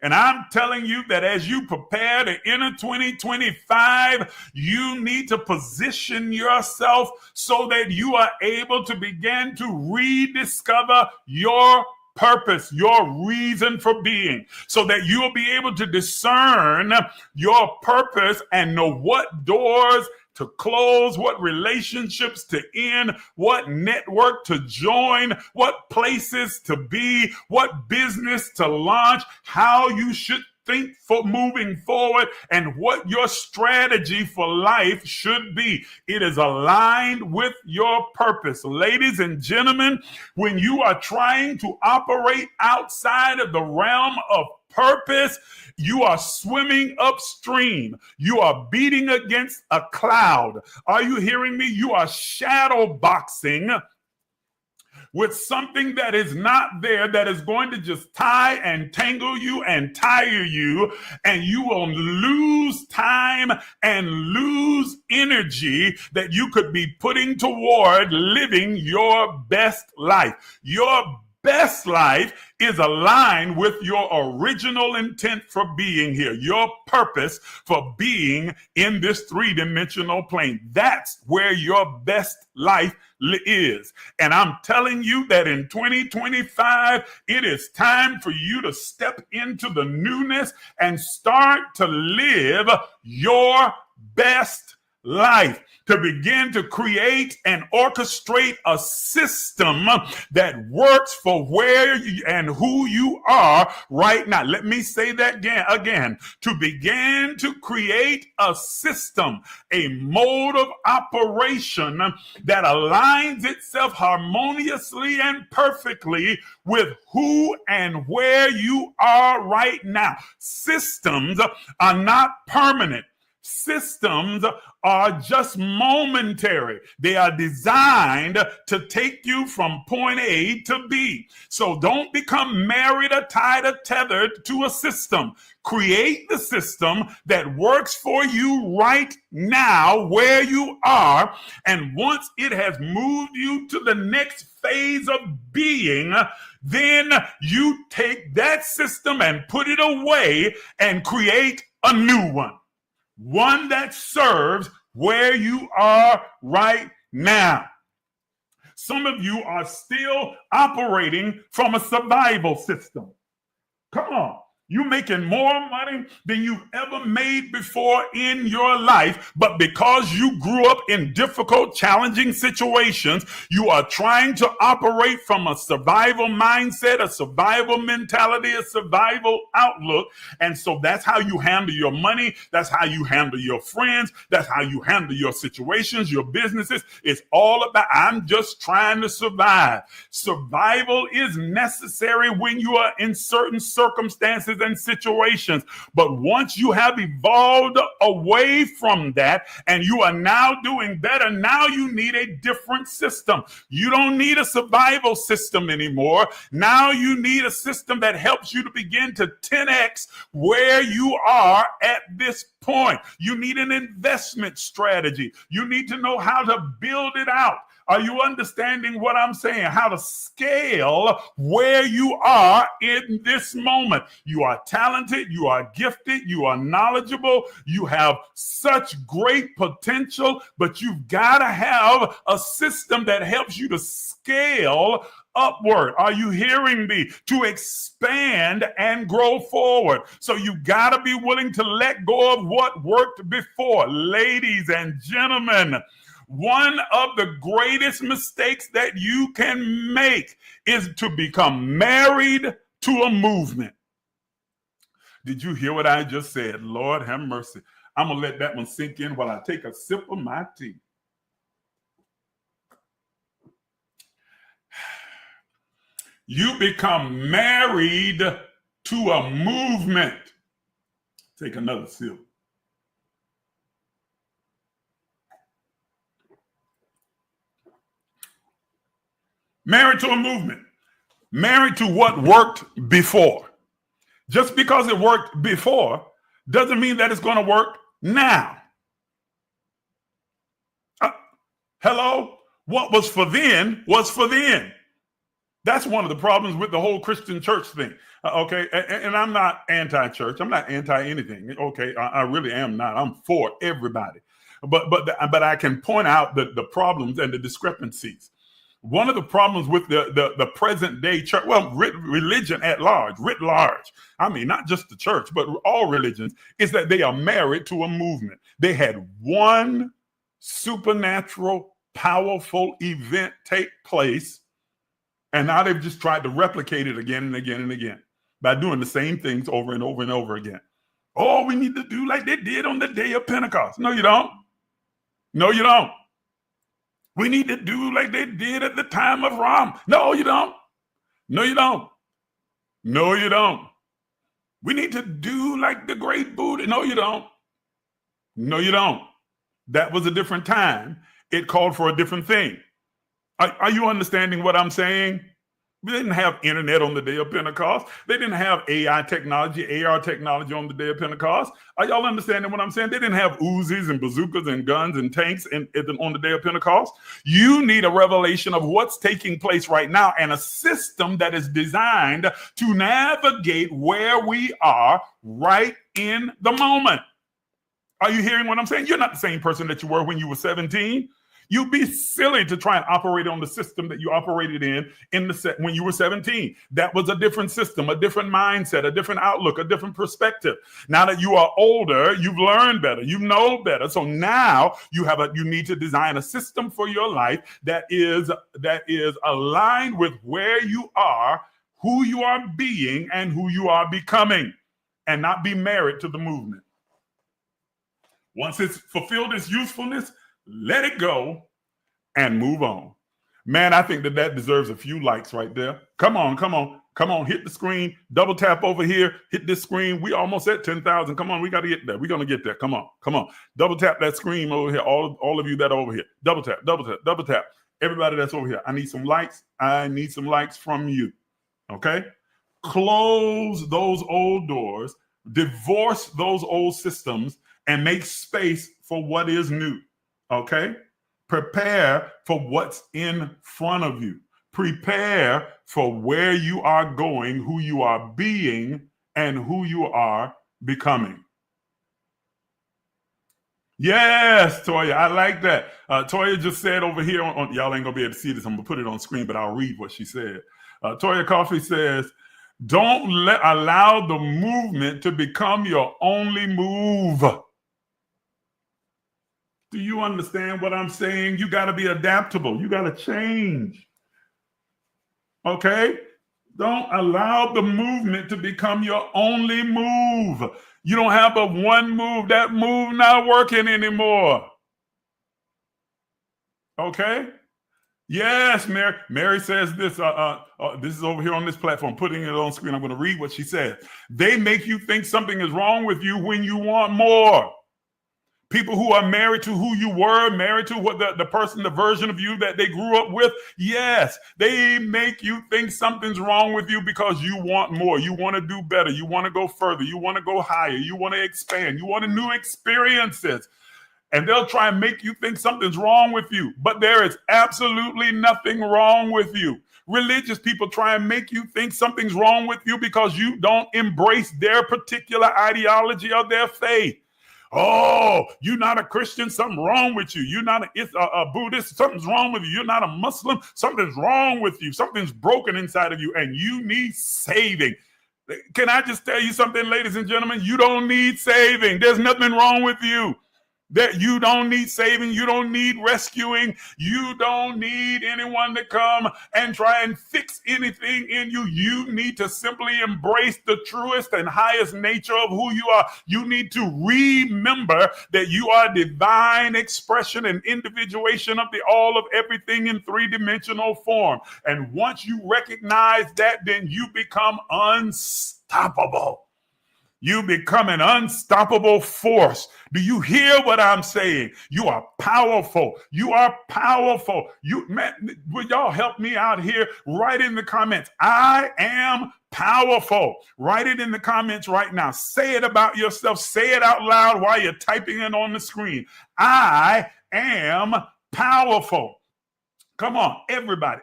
Speaker 1: And I'm telling you that as you prepare to enter 2025, you need to position yourself so that you are able to begin to rediscover your purpose, your reason for being, so that you'll be able to discern your purpose and know what doors to close, what relationships to end, what network to join, what places to be, what business to launch, how you should think for moving forward, and what your strategy for life should be. It is aligned with your purpose. Ladies and gentlemen, when you are trying to operate outside of the realm of purpose, you are swimming upstream. You are beating against a cloud. Are you hearing me? You are shadow boxing with something that is not there, that is going to just tie and tangle you and tire you, and you will lose time and lose energy that you could be putting toward living your best life. Your best life is aligned with your original intent for being here, your purpose for being in this three-dimensional plane. That's where your best life is. And I'm telling you that in 2025, it is time for you to step into the newness and start to live your best life, to begin to create and orchestrate a system that works for where you and who you are right now. Let me say that again. To begin to create a system, a mode of operation that aligns itself harmoniously and perfectly with who and where you are right now. Systems are not permanent. Systems are just momentary. They are designed to take you from point A to B. So don't become married or tied or tethered to a system. Create the system that works for you right now where you are. And once it has moved you to the next phase of being, then you take that system and put it away and create a new one. One that serves where you are right now. Some of you are still operating from a survival system. Come on. You're making more money than you've ever made before in your life, but because you grew up in difficult, challenging situations, you are trying to operate from a survival mindset, a survival mentality, a survival outlook. And so that's how you handle your money. That's how you handle your friends. That's how you handle your situations, your businesses. It's all about, I'm just trying to survive. Survival is necessary when you are in certain circumstances and situations. But once you have evolved away from that and you are now doing better, now you need a different system. You don't need a survival system anymore. Now you need a system that helps you to begin to 10x where you are at this point. You need an investment strategy. You need to know how to build it out. Are you understanding what I'm saying? How to scale where you are in this moment. You are talented, you are gifted, you are knowledgeable, you have such great potential, but you've got to have a system that helps you to scale upward. Are you hearing me? To expand and grow forward. So you got to be willing to let go of what worked before. Ladies and gentlemen, one of the greatest mistakes that you can make is to become married to a movement. Did you hear what I just said? Lord have mercy. I'm going to let that one sink in while I take a sip of my tea. You become married to a movement. Take another sip. Married to a movement. Married to what worked before. Just because it worked before doesn't mean that it's going to work now. Hello? What was for then was for then. That's one of the problems with the whole Christian church thing. Okay, and I'm not anti-church. I'm not anti-anything. Okay, I really am not. I'm for everybody. But I can point out the problems and the discrepancies. One of the problems with the present day church, well, religion at large, writ large, I mean, not just the church, but all religions, is that they are married to a movement. They had one supernatural, powerful event take place, and now they've just tried to replicate it again and again and again by doing the same things over and over and over again. Oh, we need to do like they did on the day of Pentecost. No, you don't. No, you don't. We need to do like they did at the time of Rom. No, you don't. No, you don't. No, you don't. We need to do like the great Buddha. No, you don't. No, you don't. That was a different time. It called for a different thing. Are you understanding what I'm saying? We didn't have internet on the day of Pentecost. They didn't have AI technology, AR technology on the day of Pentecost. Are y'all understanding what I'm saying? They didn't have Uzis and bazookas and guns and tanks on the day of Pentecost. You need a revelation of what's taking place right now and a system that is designed to navigate where we are right in the moment. Are you hearing what I'm saying? You're not the same person that you were when you were 17. You'd be silly to try and operate on the system that you operated in the set when you were 17. That was a different system, a different mindset, a different outlook, a different perspective. Now that you are older, you've learned better, you know better. So now you need to design a system for your life that is aligned with where you are, who you are being, and who you are becoming, and not be married to the movement. Once it's fulfilled its usefulness, let it go and move on. Man, I think that deserves a few likes right there. Come on. Hit the screen. Double tap over here. Hit this screen. We almost at 10,000. Come on, we got to get there. We're going to get there. Come on. Double tap that screen over here. All of you that are over here. Double tap. Everybody that's over here. I need some likes. I need some likes from you. Okay? Close those old doors. Divorce those old systems and make space for what is new. Okay? Prepare for what's in front of you. Prepare for where you are going, who you are being, and who you are becoming. Yes, Toya, I like that. Toya just said over here, y'all ain't gonna be able to see this. I'm gonna put it on screen, but I'll read what she said. Toya Coffee says, don't allow the movement to become your only move. Do you understand what I'm saying? You got to be adaptable. You got to change. Okay? Don't allow the movement to become your only move. You don't have a one move. That move not working anymore. Okay? Yes, Mary. Mary says this. This is over here on this platform. Putting it on screen. I'm going to read what she said. They make you think something is wrong with you when you want more. People who are married to who you were, married to what the person, the version of you that they grew up with. Yes, they make you think something's wrong with you because you want more. You want to do better. You want to go further. You want to go higher. You want to expand. You want new experiences. And they'll try and make you think something's wrong with you. But there is absolutely nothing wrong with you. Religious people try and make you think something's wrong with you because you don't embrace their particular ideology or their faith. Oh, you're not a Christian, something wrong with you. You're not a Buddhist, something's wrong with you. You're not a Muslim, something's wrong with you. Something's broken inside of you and you need saving. Can I just tell you something, ladies and gentlemen? You don't need saving. There's nothing wrong with you. That you don't need saving, you don't need rescuing, you don't need anyone to come and try and fix anything in you. You need to simply embrace the truest and highest nature of who you are. You need to remember that you are divine expression and individuation of the all of everything in three-dimensional form. And once you recognize that, then you become unstoppable. You become an unstoppable force. Do you hear what I'm saying? You are powerful. You are powerful. Will y'all help me out here? Write in the comments. I am powerful. Write it in the comments right now. Say it about yourself. Say it out loud while you're typing it on the screen. I am powerful. Come on, everybody.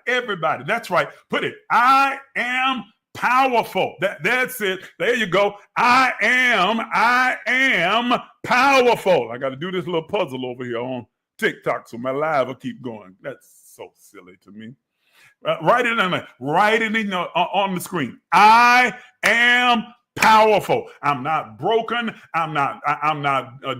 Speaker 1: That's right. Put it. I am powerful. That's it. There you go. I am powerful. I got to do this little puzzle over here on TikTok so my live will keep going. That's so silly to me. Write it on the screen. I am powerful. I'm not broken. I'm not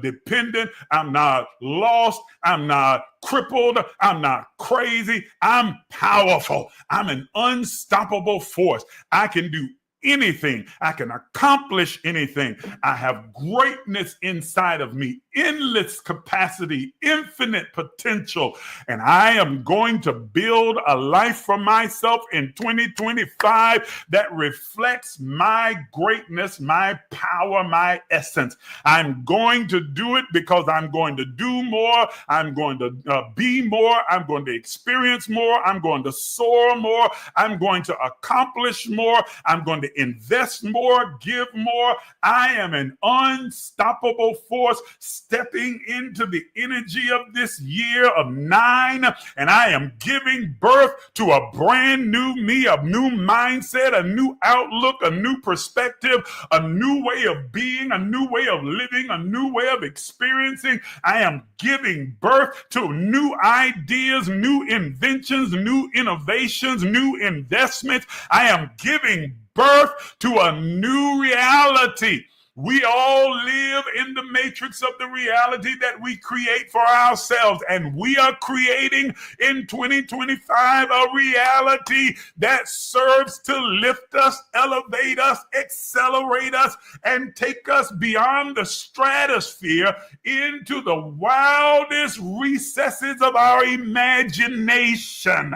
Speaker 1: dependent. I'm not lost. I'm not crippled. I'm not crazy. I'm powerful. I'm an unstoppable force. I can do anything. I can accomplish anything. I have greatness inside of me, endless capacity, infinite potential. And I am going to build a life for myself in 2025 that reflects my greatness, my power, my essence. I'm going to do it because I'm going to do more. I'm going to be more. I'm going to experience more. I'm going to soar more. I'm going to accomplish more. I'm going to invest more, give more. I am an unstoppable force. stepping into the energy of this year of 9, and I am giving birth to a brand new me, a new mindset, a new outlook, a new perspective, a new way of being, a new way of living, a new way of experiencing. I am giving birth to new ideas, new inventions, new innovations, new investments. I am giving birth to a new reality. We all live in the matrix of the reality that we create for ourselves, and we are creating in 2025 a reality that serves to lift us, elevate us, accelerate us, and take us beyond the stratosphere into the wildest recesses of our imagination,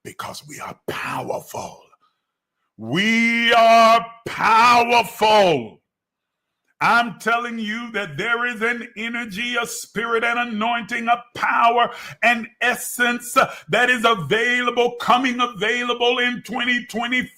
Speaker 1: because we are powerful. We are powerful. I'm telling you that there is an energy, a spirit, an anointing, a power, an essence that is available, coming available in 2025.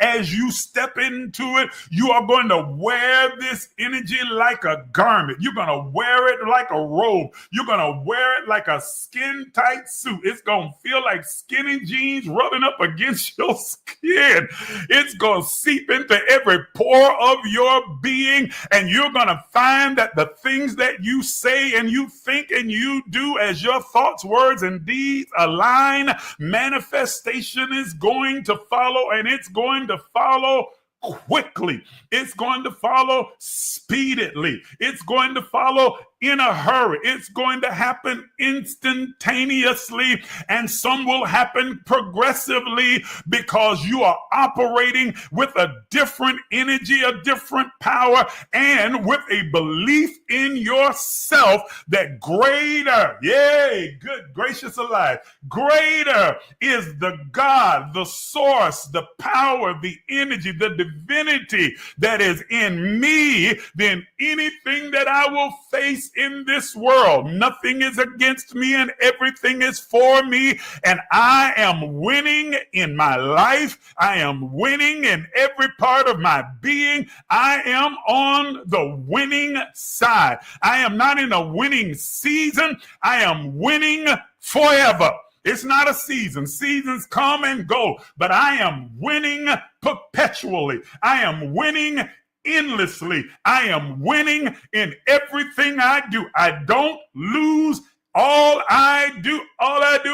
Speaker 1: As you step into it, you are going to wear this energy like a garment. You're going to wear it like a robe. You're going to wear it like a skin-tight suit. It's going to feel like skinny jeans rubbing up against your skin. It's going to seep into every pore of your being, and you're going to find that the things that you say and you think and you do, as your thoughts, words, and deeds align, manifestation is going to follow, and it's going to follow quickly. It's going to follow speedily. It's going to follow in a hurry. It's going to happen instantaneously, and some will happen progressively, because you are operating with a different energy, a different power, and with a belief in yourself that greater, yay, good gracious alive, greater is the God, the source, the power, the energy, the divinity that is in me than anything that I will face in this world. Nothing is against me and everything is for me, and I am winning in my life. I am winning in every part of my being. I am on the winning side. I am not in a winning season. I am winning forever. It's not a season. Seasons come and go, but I am winning perpetually. I am winning endlessly. I am winning in everything I do. I don't lose. All I do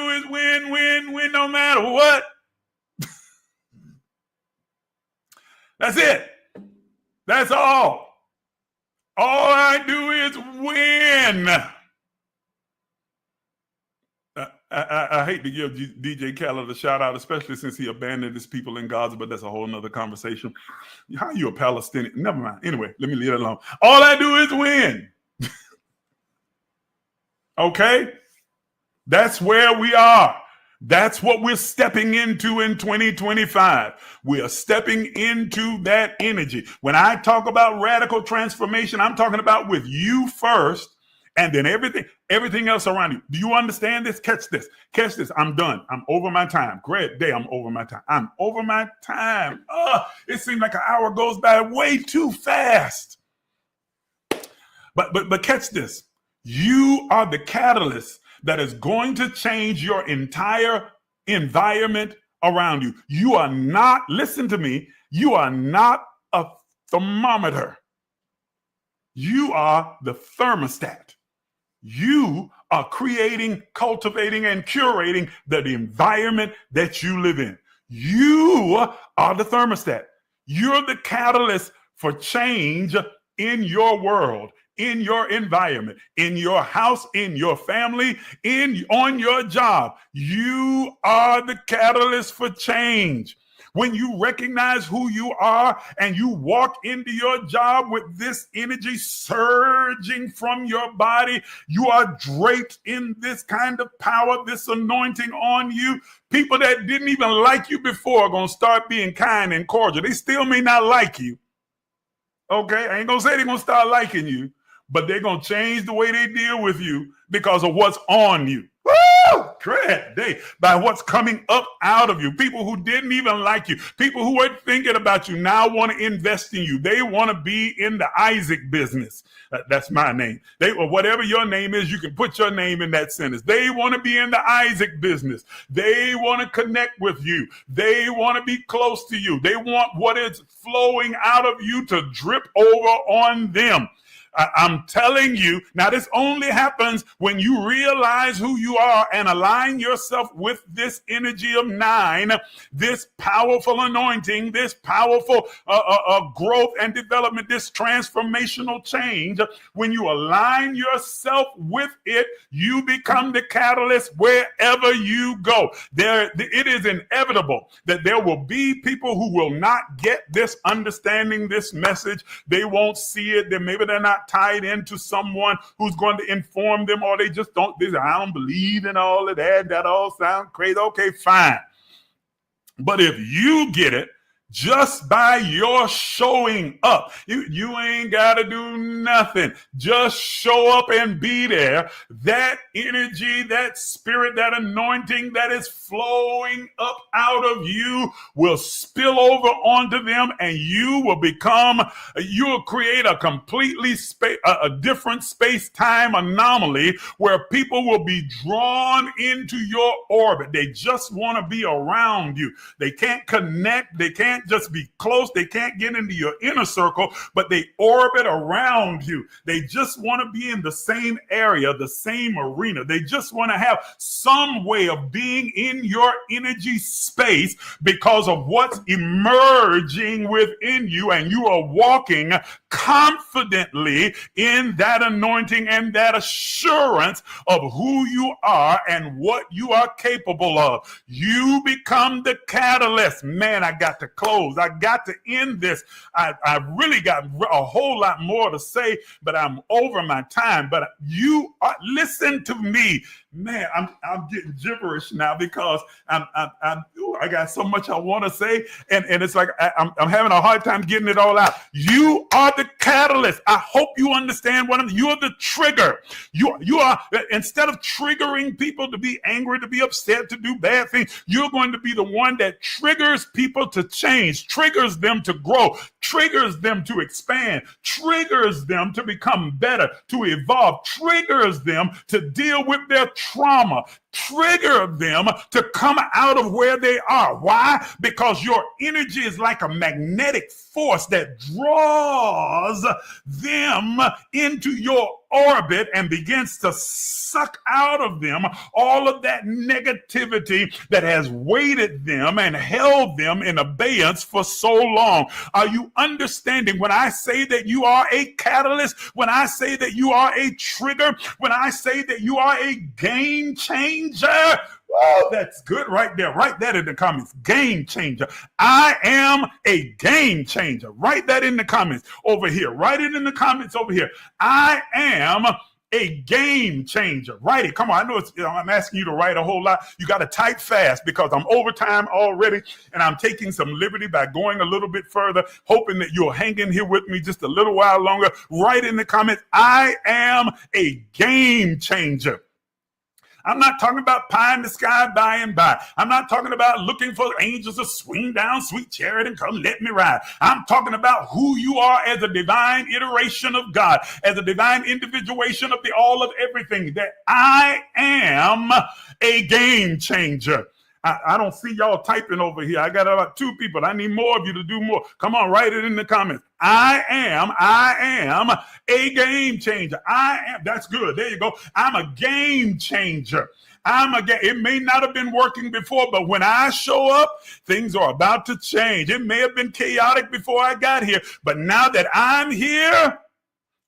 Speaker 1: is win, no matter what. That's it. That's all. All I do is win. I hate to give DJ Khaled a shout out, especially since he abandoned his people in Gaza, but that's a whole nother conversation. How are you a Palestinian? Never mind. Anyway, let me leave it alone. All I do is win. Okay? That's where we are. That's what we're stepping into in 2025. We are stepping into that energy. When I talk about radical transformation, I'm talking about with you first, and then everything else around you. Do you understand this? Catch this. I'm done. I'm over my time. Great day. I'm over my time. I'm over my time. It seems like an hour goes by way too fast. But catch this. You are the catalyst that is going to change your entire environment around you. You are not, listen to me, you are not a thermometer. You are the thermostat. You are creating, cultivating, and curating the environment that you live in. You are the thermostat. You're the catalyst for change in your world, in your environment, in your house, in your family, on your job. You are the catalyst for change. When you recognize who you are and you walk into your job with this energy surging from your body, you are draped in this kind of power, this anointing on you. People that didn't even like you before are going to start being kind and cordial. They still may not like you. Okay, I ain't going to say they're going to start liking you, but they're going to change the way they deal with you because of what's on you. Woo! Great day. By what's coming up out of you. People who didn't even like you, people who weren't thinking about you now want to invest in you. They want to be in the Isaac business. That's my name. Whatever your name is, you can put your name in that sentence. They want to be in the Isaac business. They want to connect with you. They want to be close to you. They want what is flowing out of you to drip over on them. I'm telling you, now this only happens when you realize who you are and align yourself with this energy of 9, this powerful anointing, this powerful growth and development, this transformational change. When you align yourself with it, you become the catalyst wherever you go. It is inevitable that there will be people who will not get this understanding, this message. They won't see it. Maybe they're not tied into someone who's going to inform them, or they just don't. I don't believe in all of that. That all sounds crazy. Okay, fine. But if you get it, just by your showing up, you ain't got to do nothing. Just show up and be there. That energy, that spirit, that anointing that is flowing up out of you will spill over onto them, and you'll create a completely a different space-time anomaly where people will be drawn into your orbit. They just want to be around you. They can't connect. They can't just be close. They can't get into your inner circle, but they orbit around you. They just want to be in the same area, the same arena. They just want to have some way of being in your energy space because of what's emerging within you, and you are walking confidently in that anointing and that assurance of who you are and what you are capable of. You become the catalyst. Man, I got to close. I got to end this. I really got a whole lot more to say, but I'm over my time. But listen to me. Man, I'm getting gibberish now because I got so much I want to say, and it's like I'm having a hard time getting it all out. You are the catalyst. I hope you understand you're the trigger. You are, instead of triggering people to be angry, to be upset, to do bad things, you're going to be the one that triggers people to change, triggers them to grow, triggers them to expand, triggers them to become better, to evolve, triggers them to deal with their trauma, trigger them to come out of where they are. Why? Because your energy is like a magnetic force that draws them into your orbit and begins to suck out of them all of that negativity that has weighted them and held them in abeyance for so long. Are you understanding when I say that you are a catalyst, when I say that you are a trigger, when I say that you are a game changer? Whoa, that's good right there. Write that in the comments. Game changer. I am a game changer. Write that in the comments over here. Write it in the comments over here. I am a game changer. Write it. Come on. I know I'm asking you to write a whole lot. You got to type fast because I'm over time already, and I'm taking some liberty by going a little bit further, hoping that you'll hang in here with me just a little while longer. Write in the comments. I am a game changer. I'm not talking about pie in the sky by and by. I'm not talking about looking for angels to swing down sweet chariot and come let me ride. I'm talking about who you are as a divine iteration of God, as a divine individuation of the all of everything, that I am a game changer. I don't see y'all typing over here. I got about 2 people. I need more of you to do more. Come on, write it in the comments. I am a game changer. That's good. There you go. I'm a game changer. It may not have been working before, but when I show up, things are about to change. It may have been chaotic before I got here, but now that I'm here,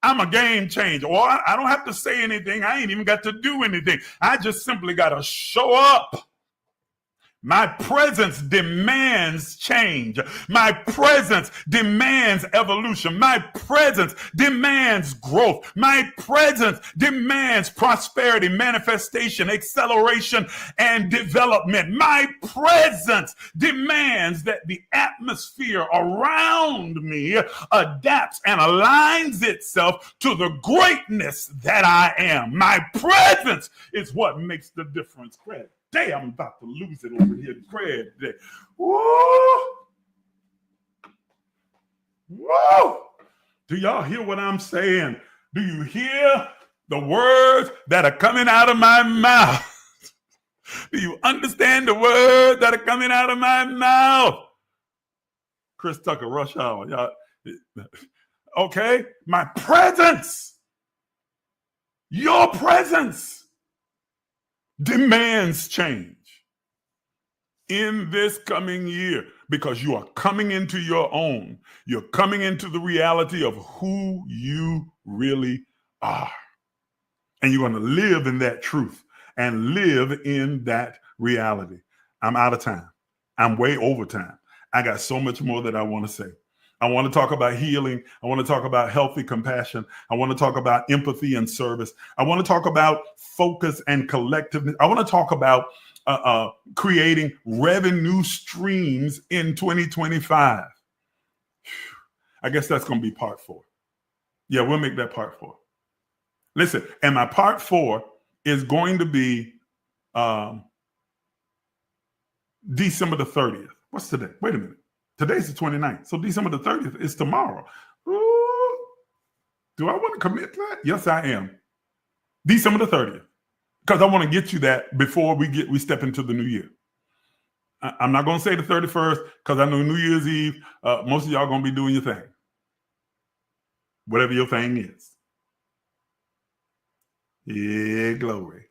Speaker 1: I'm a game changer. Or I don't have to say anything. I ain't even got to do anything. I just simply got to show up. My presence demands change. My presence demands evolution. My presence demands growth. My presence demands prosperity, manifestation, acceleration, and development. My presence demands that the atmosphere around me adapts and aligns itself to the greatness that I am. My presence is what makes the difference. Craig. Damn, I'm about to lose it over here. Craig today. Whoa! Whoa! Do y'all hear what I'm saying? Do you hear the words that are coming out of my mouth? Do you understand the words that are coming out of my mouth? Chris Tucker, Rush Hour. Y'all. Okay? My presence, your presence demands change in this coming year because you are coming into your own. You're coming into the reality of who you really are. And you're going to live in that truth and live in that reality. I'm out of time. I'm way over time. I got so much more that I want to say. I want to talk about healing. I want to talk about healthy compassion. I want to talk about empathy and service. I want to talk about focus and collectiveness. I want to talk about creating revenue streams in 2025. I guess that's going to be part 4. Yeah, we'll make that part 4. Listen, and my part 4 is going to be December the 30th. What's today? Wait a minute. Today's the 29th. So December the 30th is tomorrow. Ooh, do I want to commit to that? Yes, I am. December the 30th. Because I want to get you that before we step into the new year. I'm not going to say the 31st because I know New Year's Eve, most of y'all going to be doing your thing. Whatever your thing is. Yeah, glory.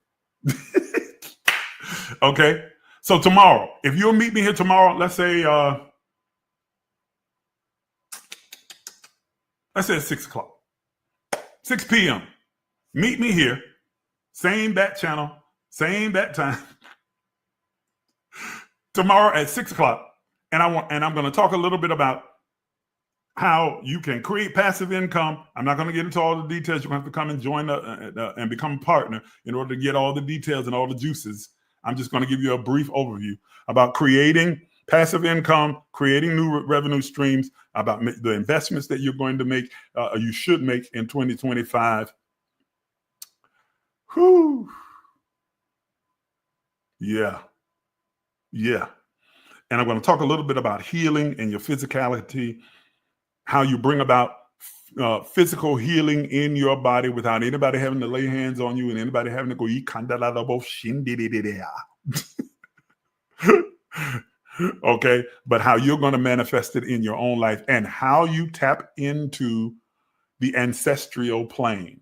Speaker 1: Okay. So tomorrow, if you'll meet me here tomorrow, let's say at 6 o'clock, 6 p.m. Meet me here, same bat channel, same bat time. Tomorrow at 6 o'clock, and I'm going to talk a little bit about how you can create passive income. I'm not going to get into all the details. You're going to have to come and join and become a partner in order to get all the details and all the juices. I'm just going to give you a brief overview about creating passive income, creating new revenue streams, about the investments that you're going to make, you should make in 2025. Whew. Yeah. And I'm going to talk a little bit about healing and your physicality, how you bring about physical healing in your body without anybody having to lay hands on you and anybody having to go eat okay, but how you're going to manifest it in your own life and how you tap into the ancestral plane.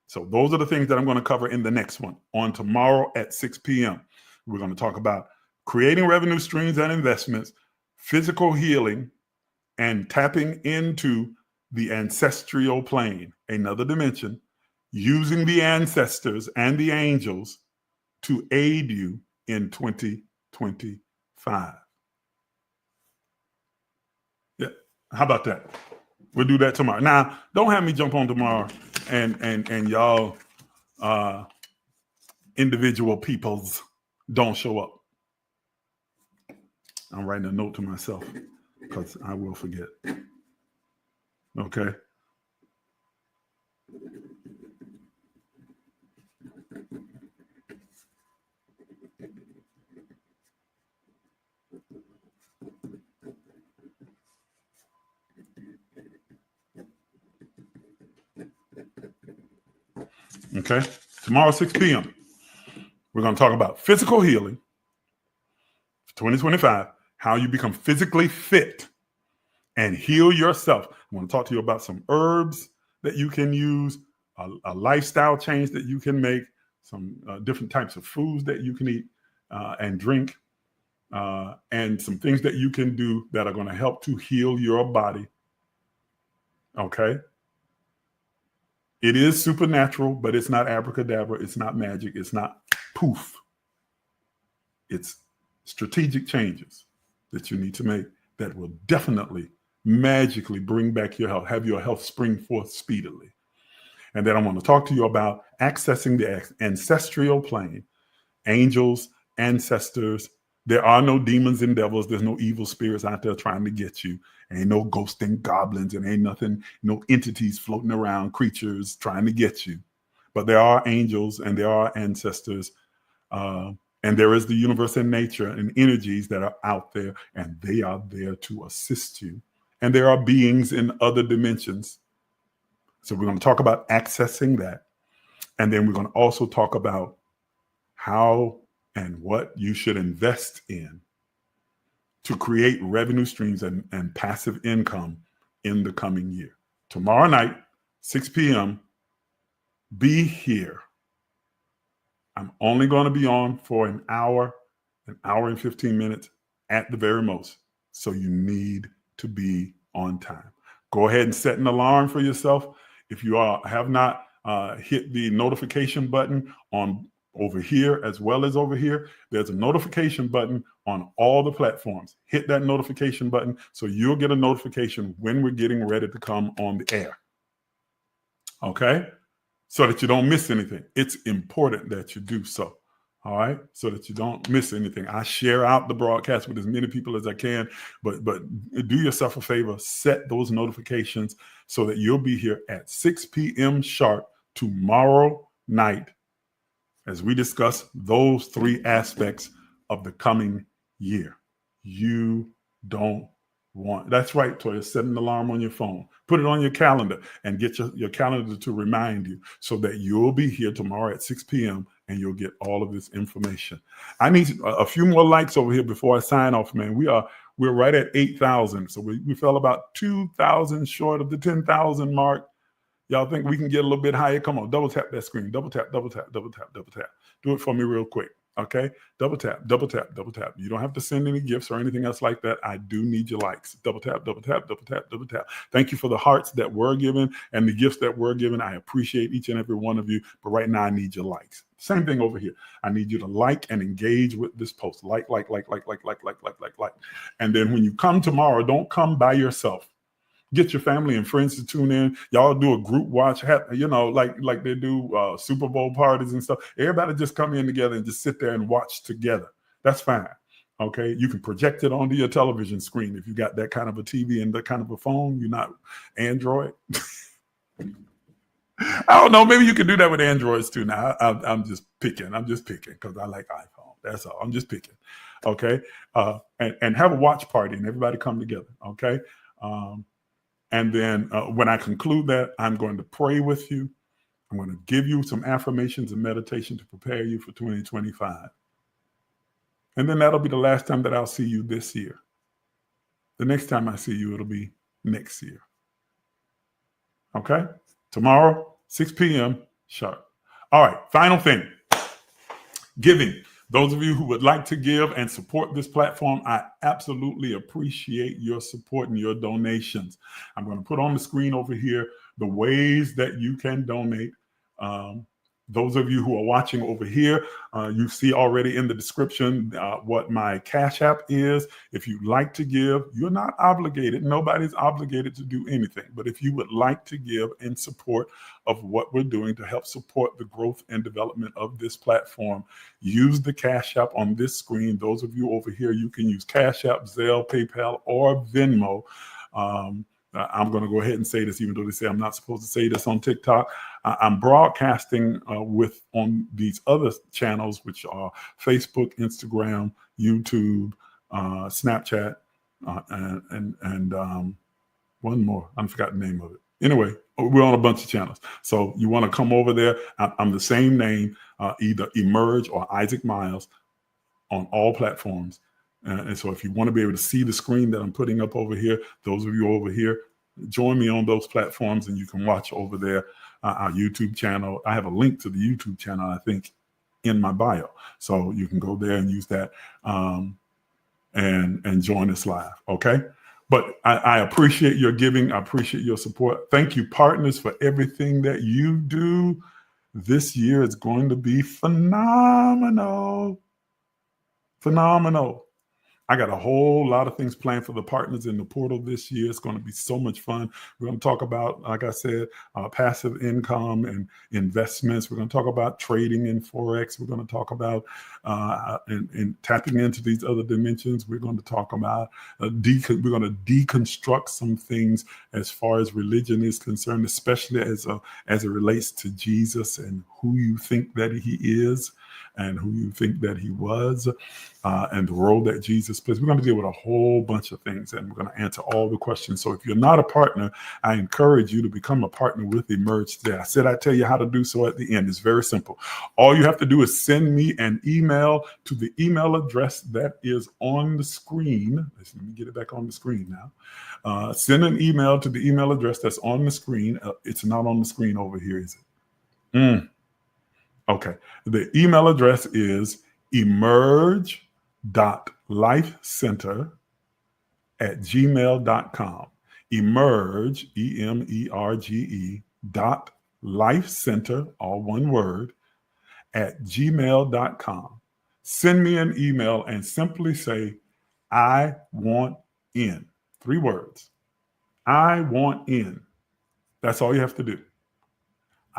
Speaker 1: So those are the things that I'm going to cover in the next one on tomorrow at 6 p.m. We're going to talk about creating revenue streams and investments, physical healing, and tapping into the ancestral plane, another dimension, using the ancestors and the angels to aid you in 2025. Yeah, how about that? We'll do that tomorrow. Now, don't have me jump on tomorrow and y'all individual peoples don't show up. I'm writing a note to myself because I will forget. Okay. Okay. Tomorrow, 6 p.m. We're going to talk about physical healing for 2025, how you become physically fit and heal yourself. I want to talk to you about some herbs that you can use, a lifestyle change that you can make, some different types of foods that you can eat and drink, and some things that you can do that are going to help to heal your body. Okay? It is supernatural, but it's not abracadabra. It's not magic. It's not poof. It's strategic changes that you need to make that will definitely magically bring back your health, have your health spring forth speedily. And then I want to talk to you about accessing the ancestral plane, angels, ancestors. There are no demons and devils. There's no evil spirits out there trying to get you. Ain't no ghosts and goblins, and ain't nothing, no entities floating around, creatures trying to get you. But there are angels and there are ancestors, and there is the universe and nature and energies that are out there, and they are there to assist you. And there are beings in other dimensions. So we're going to talk about accessing that. And then we're going to also talk about how and what you should invest in to create revenue streams and passive income in the coming year. Tomorrow night, 6 p.m., be here. I'm only going to be on for an hour and 15 minutes at the very most. So you need to be on time. Go ahead and set an alarm for yourself. If you have not hit the notification button on over here as well as over here, there's a notification button on all the platforms. Hit that notification button so you'll get a notification when we're getting ready to come on the air. Okay? So that you don't miss anything. It's important that you do so. All right, so that you don't miss anything. I share out the broadcast with as many people as I can, but do yourself a favor, set those notifications so that you'll be here at 6 p.m. sharp tomorrow night as we discuss those three aspects of the coming year. You don't want, that's right, Toya, set an alarm on your phone. Put it on your calendar and get your calendar to remind you so that you'll be here tomorrow at 6 p.m. and you'll get all of this information. I need a few more likes over here before I sign off, man. We're right at 8,000. So we fell about 2,000 short of the 10,000 mark. Y'all think we can get a little bit higher? Come on, double tap that screen. Double tap, double tap, double tap, double tap. Do it for me real quick. Okay, double tap, double tap, double tap. You don't have to send any gifts or anything else like that. I do need your likes. Double tap, double tap, double tap, double tap. Thank you for the hearts that were given and the gifts that were given. I appreciate each and every one of you. But right now, I need your likes. Same thing over here. I need you to like and engage with this post. Like. And then when you come tomorrow, don't come by yourself. Get your family and friends to tune in. Y'all do a group watch, like they do Super Bowl parties and stuff. Everybody just come in together and just sit there and watch together. That's fine. Okay. You can project it onto your television screen if you got that kind of a TV and that kind of a phone. You're not Android. I don't know. Maybe you can do that with Androids too. Now I'm just picking because I like iPhone. That's all. I'm just picking. Okay. And have a watch party and everybody come together. Okay. And then when I conclude that, I'm going to pray with you. I'm going to give you some affirmations and meditation to prepare you for 2025. And then that'll be the last time that I'll see you this year. The next time I see you, it'll be next year. Okay? Tomorrow, 6 p.m. sharp. All right, final thing. Giving. Those of you who would like to give and support this platform, I absolutely appreciate your support and your donations. I'm going to put on the screen over here the ways that you can donate. Those of you who are watching over here, you see already in the description what my CashApp is. If you'd like to give, you're not obligated. Nobody's obligated to do anything. But if you would like to give in support of what we're doing to help support the growth and development of this platform, use the CashApp on this screen. Those of you over here, you can use CashApp, Zelle, PayPal, or Venmo. I'm going to go ahead and say this, even though they say I'm not supposed to say this on TikTok. I'm broadcasting on these other channels, which are Facebook, Instagram, YouTube, Snapchat, and one more. I forgot the name of it. Anyway, we're on a bunch of channels. So you want to come over there. I'm the same name, either Emerge or Isaac Miles on all platforms. And so if you want to be able to see the screen that I'm putting up over here, those of you over here, join me on those platforms and you can watch over there our YouTube channel. I have a link to the YouTube channel, I think, in my bio. So you can go there and use that and join us live. Okay. But I appreciate your giving. I appreciate your support. Thank you, partners, for everything that you do. This year is going to be phenomenal.
Speaker 3: Phenomenal. I got a whole lot of things planned for the partners in the portal this year. It's going to be so much fun. We're going to talk about, like I said, passive income and investments. We're going to talk about trading in Forex. We're going to talk about and tapping into these other dimensions. We're going to talk about, we're going to deconstruct some things as far as religion is concerned, especially as it relates to Jesus and who you think that he is and who you think that he was, and the role that Jesus plays. We're going to deal with a whole bunch of things, and we're going to answer all the questions. So if you're not a partner, I encourage you to become a partner with Emerge today. I said I'd tell you how to do so at the end. It's very simple. All you have to do is send me an email to the email address that is on the screen. Let me get it back on the screen now. Send an email to the email address that's on the screen. It's not on the screen over here, is it? Okay. The email address is emerge.lifecenter@gmail.com. Emerge, EMERGE, .lifecenter, all one word, @gmail.com. Send me an email and simply say, I want in. 3 words. I want in. That's all you have to do.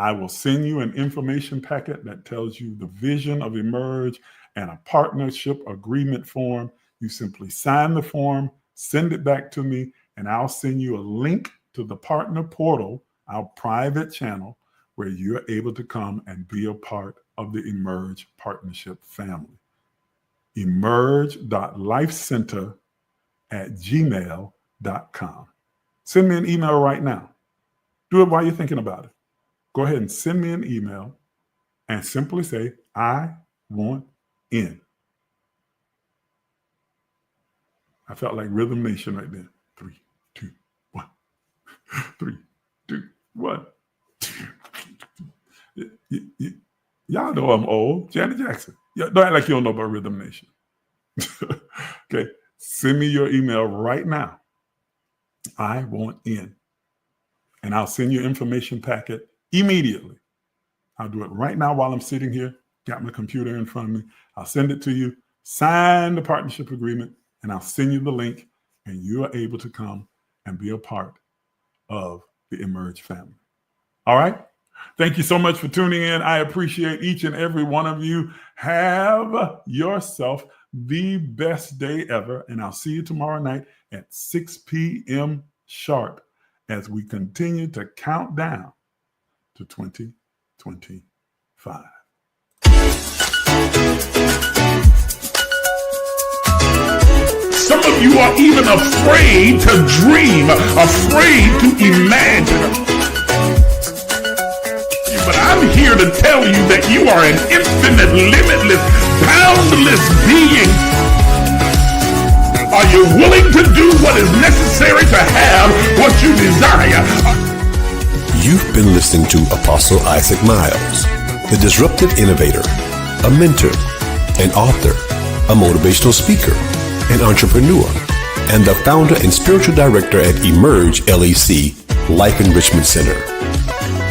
Speaker 3: I will send you an information packet that tells you the vision of Emerge and a partnership agreement form. You simply sign the form, send it back to me, and I'll send you a link to the partner portal, our private channel, where you're able to come and be a part of the Emerge partnership family. emerge.lifecenter@gmail.com. Send me an email right now. Do it while you're thinking about it. Go ahead and send me an email and simply say, I want in. I felt like Rhythm Nation right there. 3, 2, 1. 3, 2, 1. Y'all know I'm old. Janet Jackson. Don't act like you don't know about Rhythm Nation. Okay. Send me your email right now. I want in. And I'll send you information packet immediately. I'll do it right now while I'm sitting here, got my computer in front of me. I'll send it to you, sign the partnership agreement, and I'll send you the link, and you are able to come and be a part of the Emerge family. All right? Thank you so much for tuning in. I appreciate each and every one of you. Have yourself the best day ever, and I'll see you tomorrow night at 6 p.m. sharp as we continue to count down to 2025.
Speaker 1: Some of you are even afraid to dream, afraid to imagine. But I'm here to tell you that you are an infinite, limitless, boundless being. Are you willing to do what is necessary to have what you desire?
Speaker 2: You've been listening to Apostle Isaac Miles, the disruptive innovator, a mentor, an author, a motivational speaker, an entrepreneur, and the founder and spiritual director at emergelec Life Enrichment Center.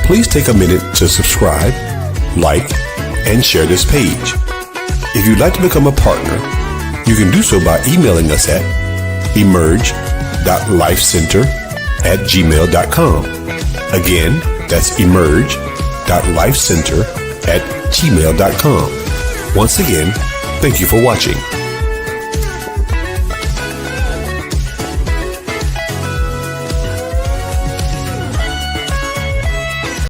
Speaker 2: Please take a minute to subscribe, like, and share this page. If you'd like to become a partner, you can do so by emailing us at emerge.lifecenter@gmail.com. Again, that's emerge.lifecenter@gmail.com. Once again, thank you for watching.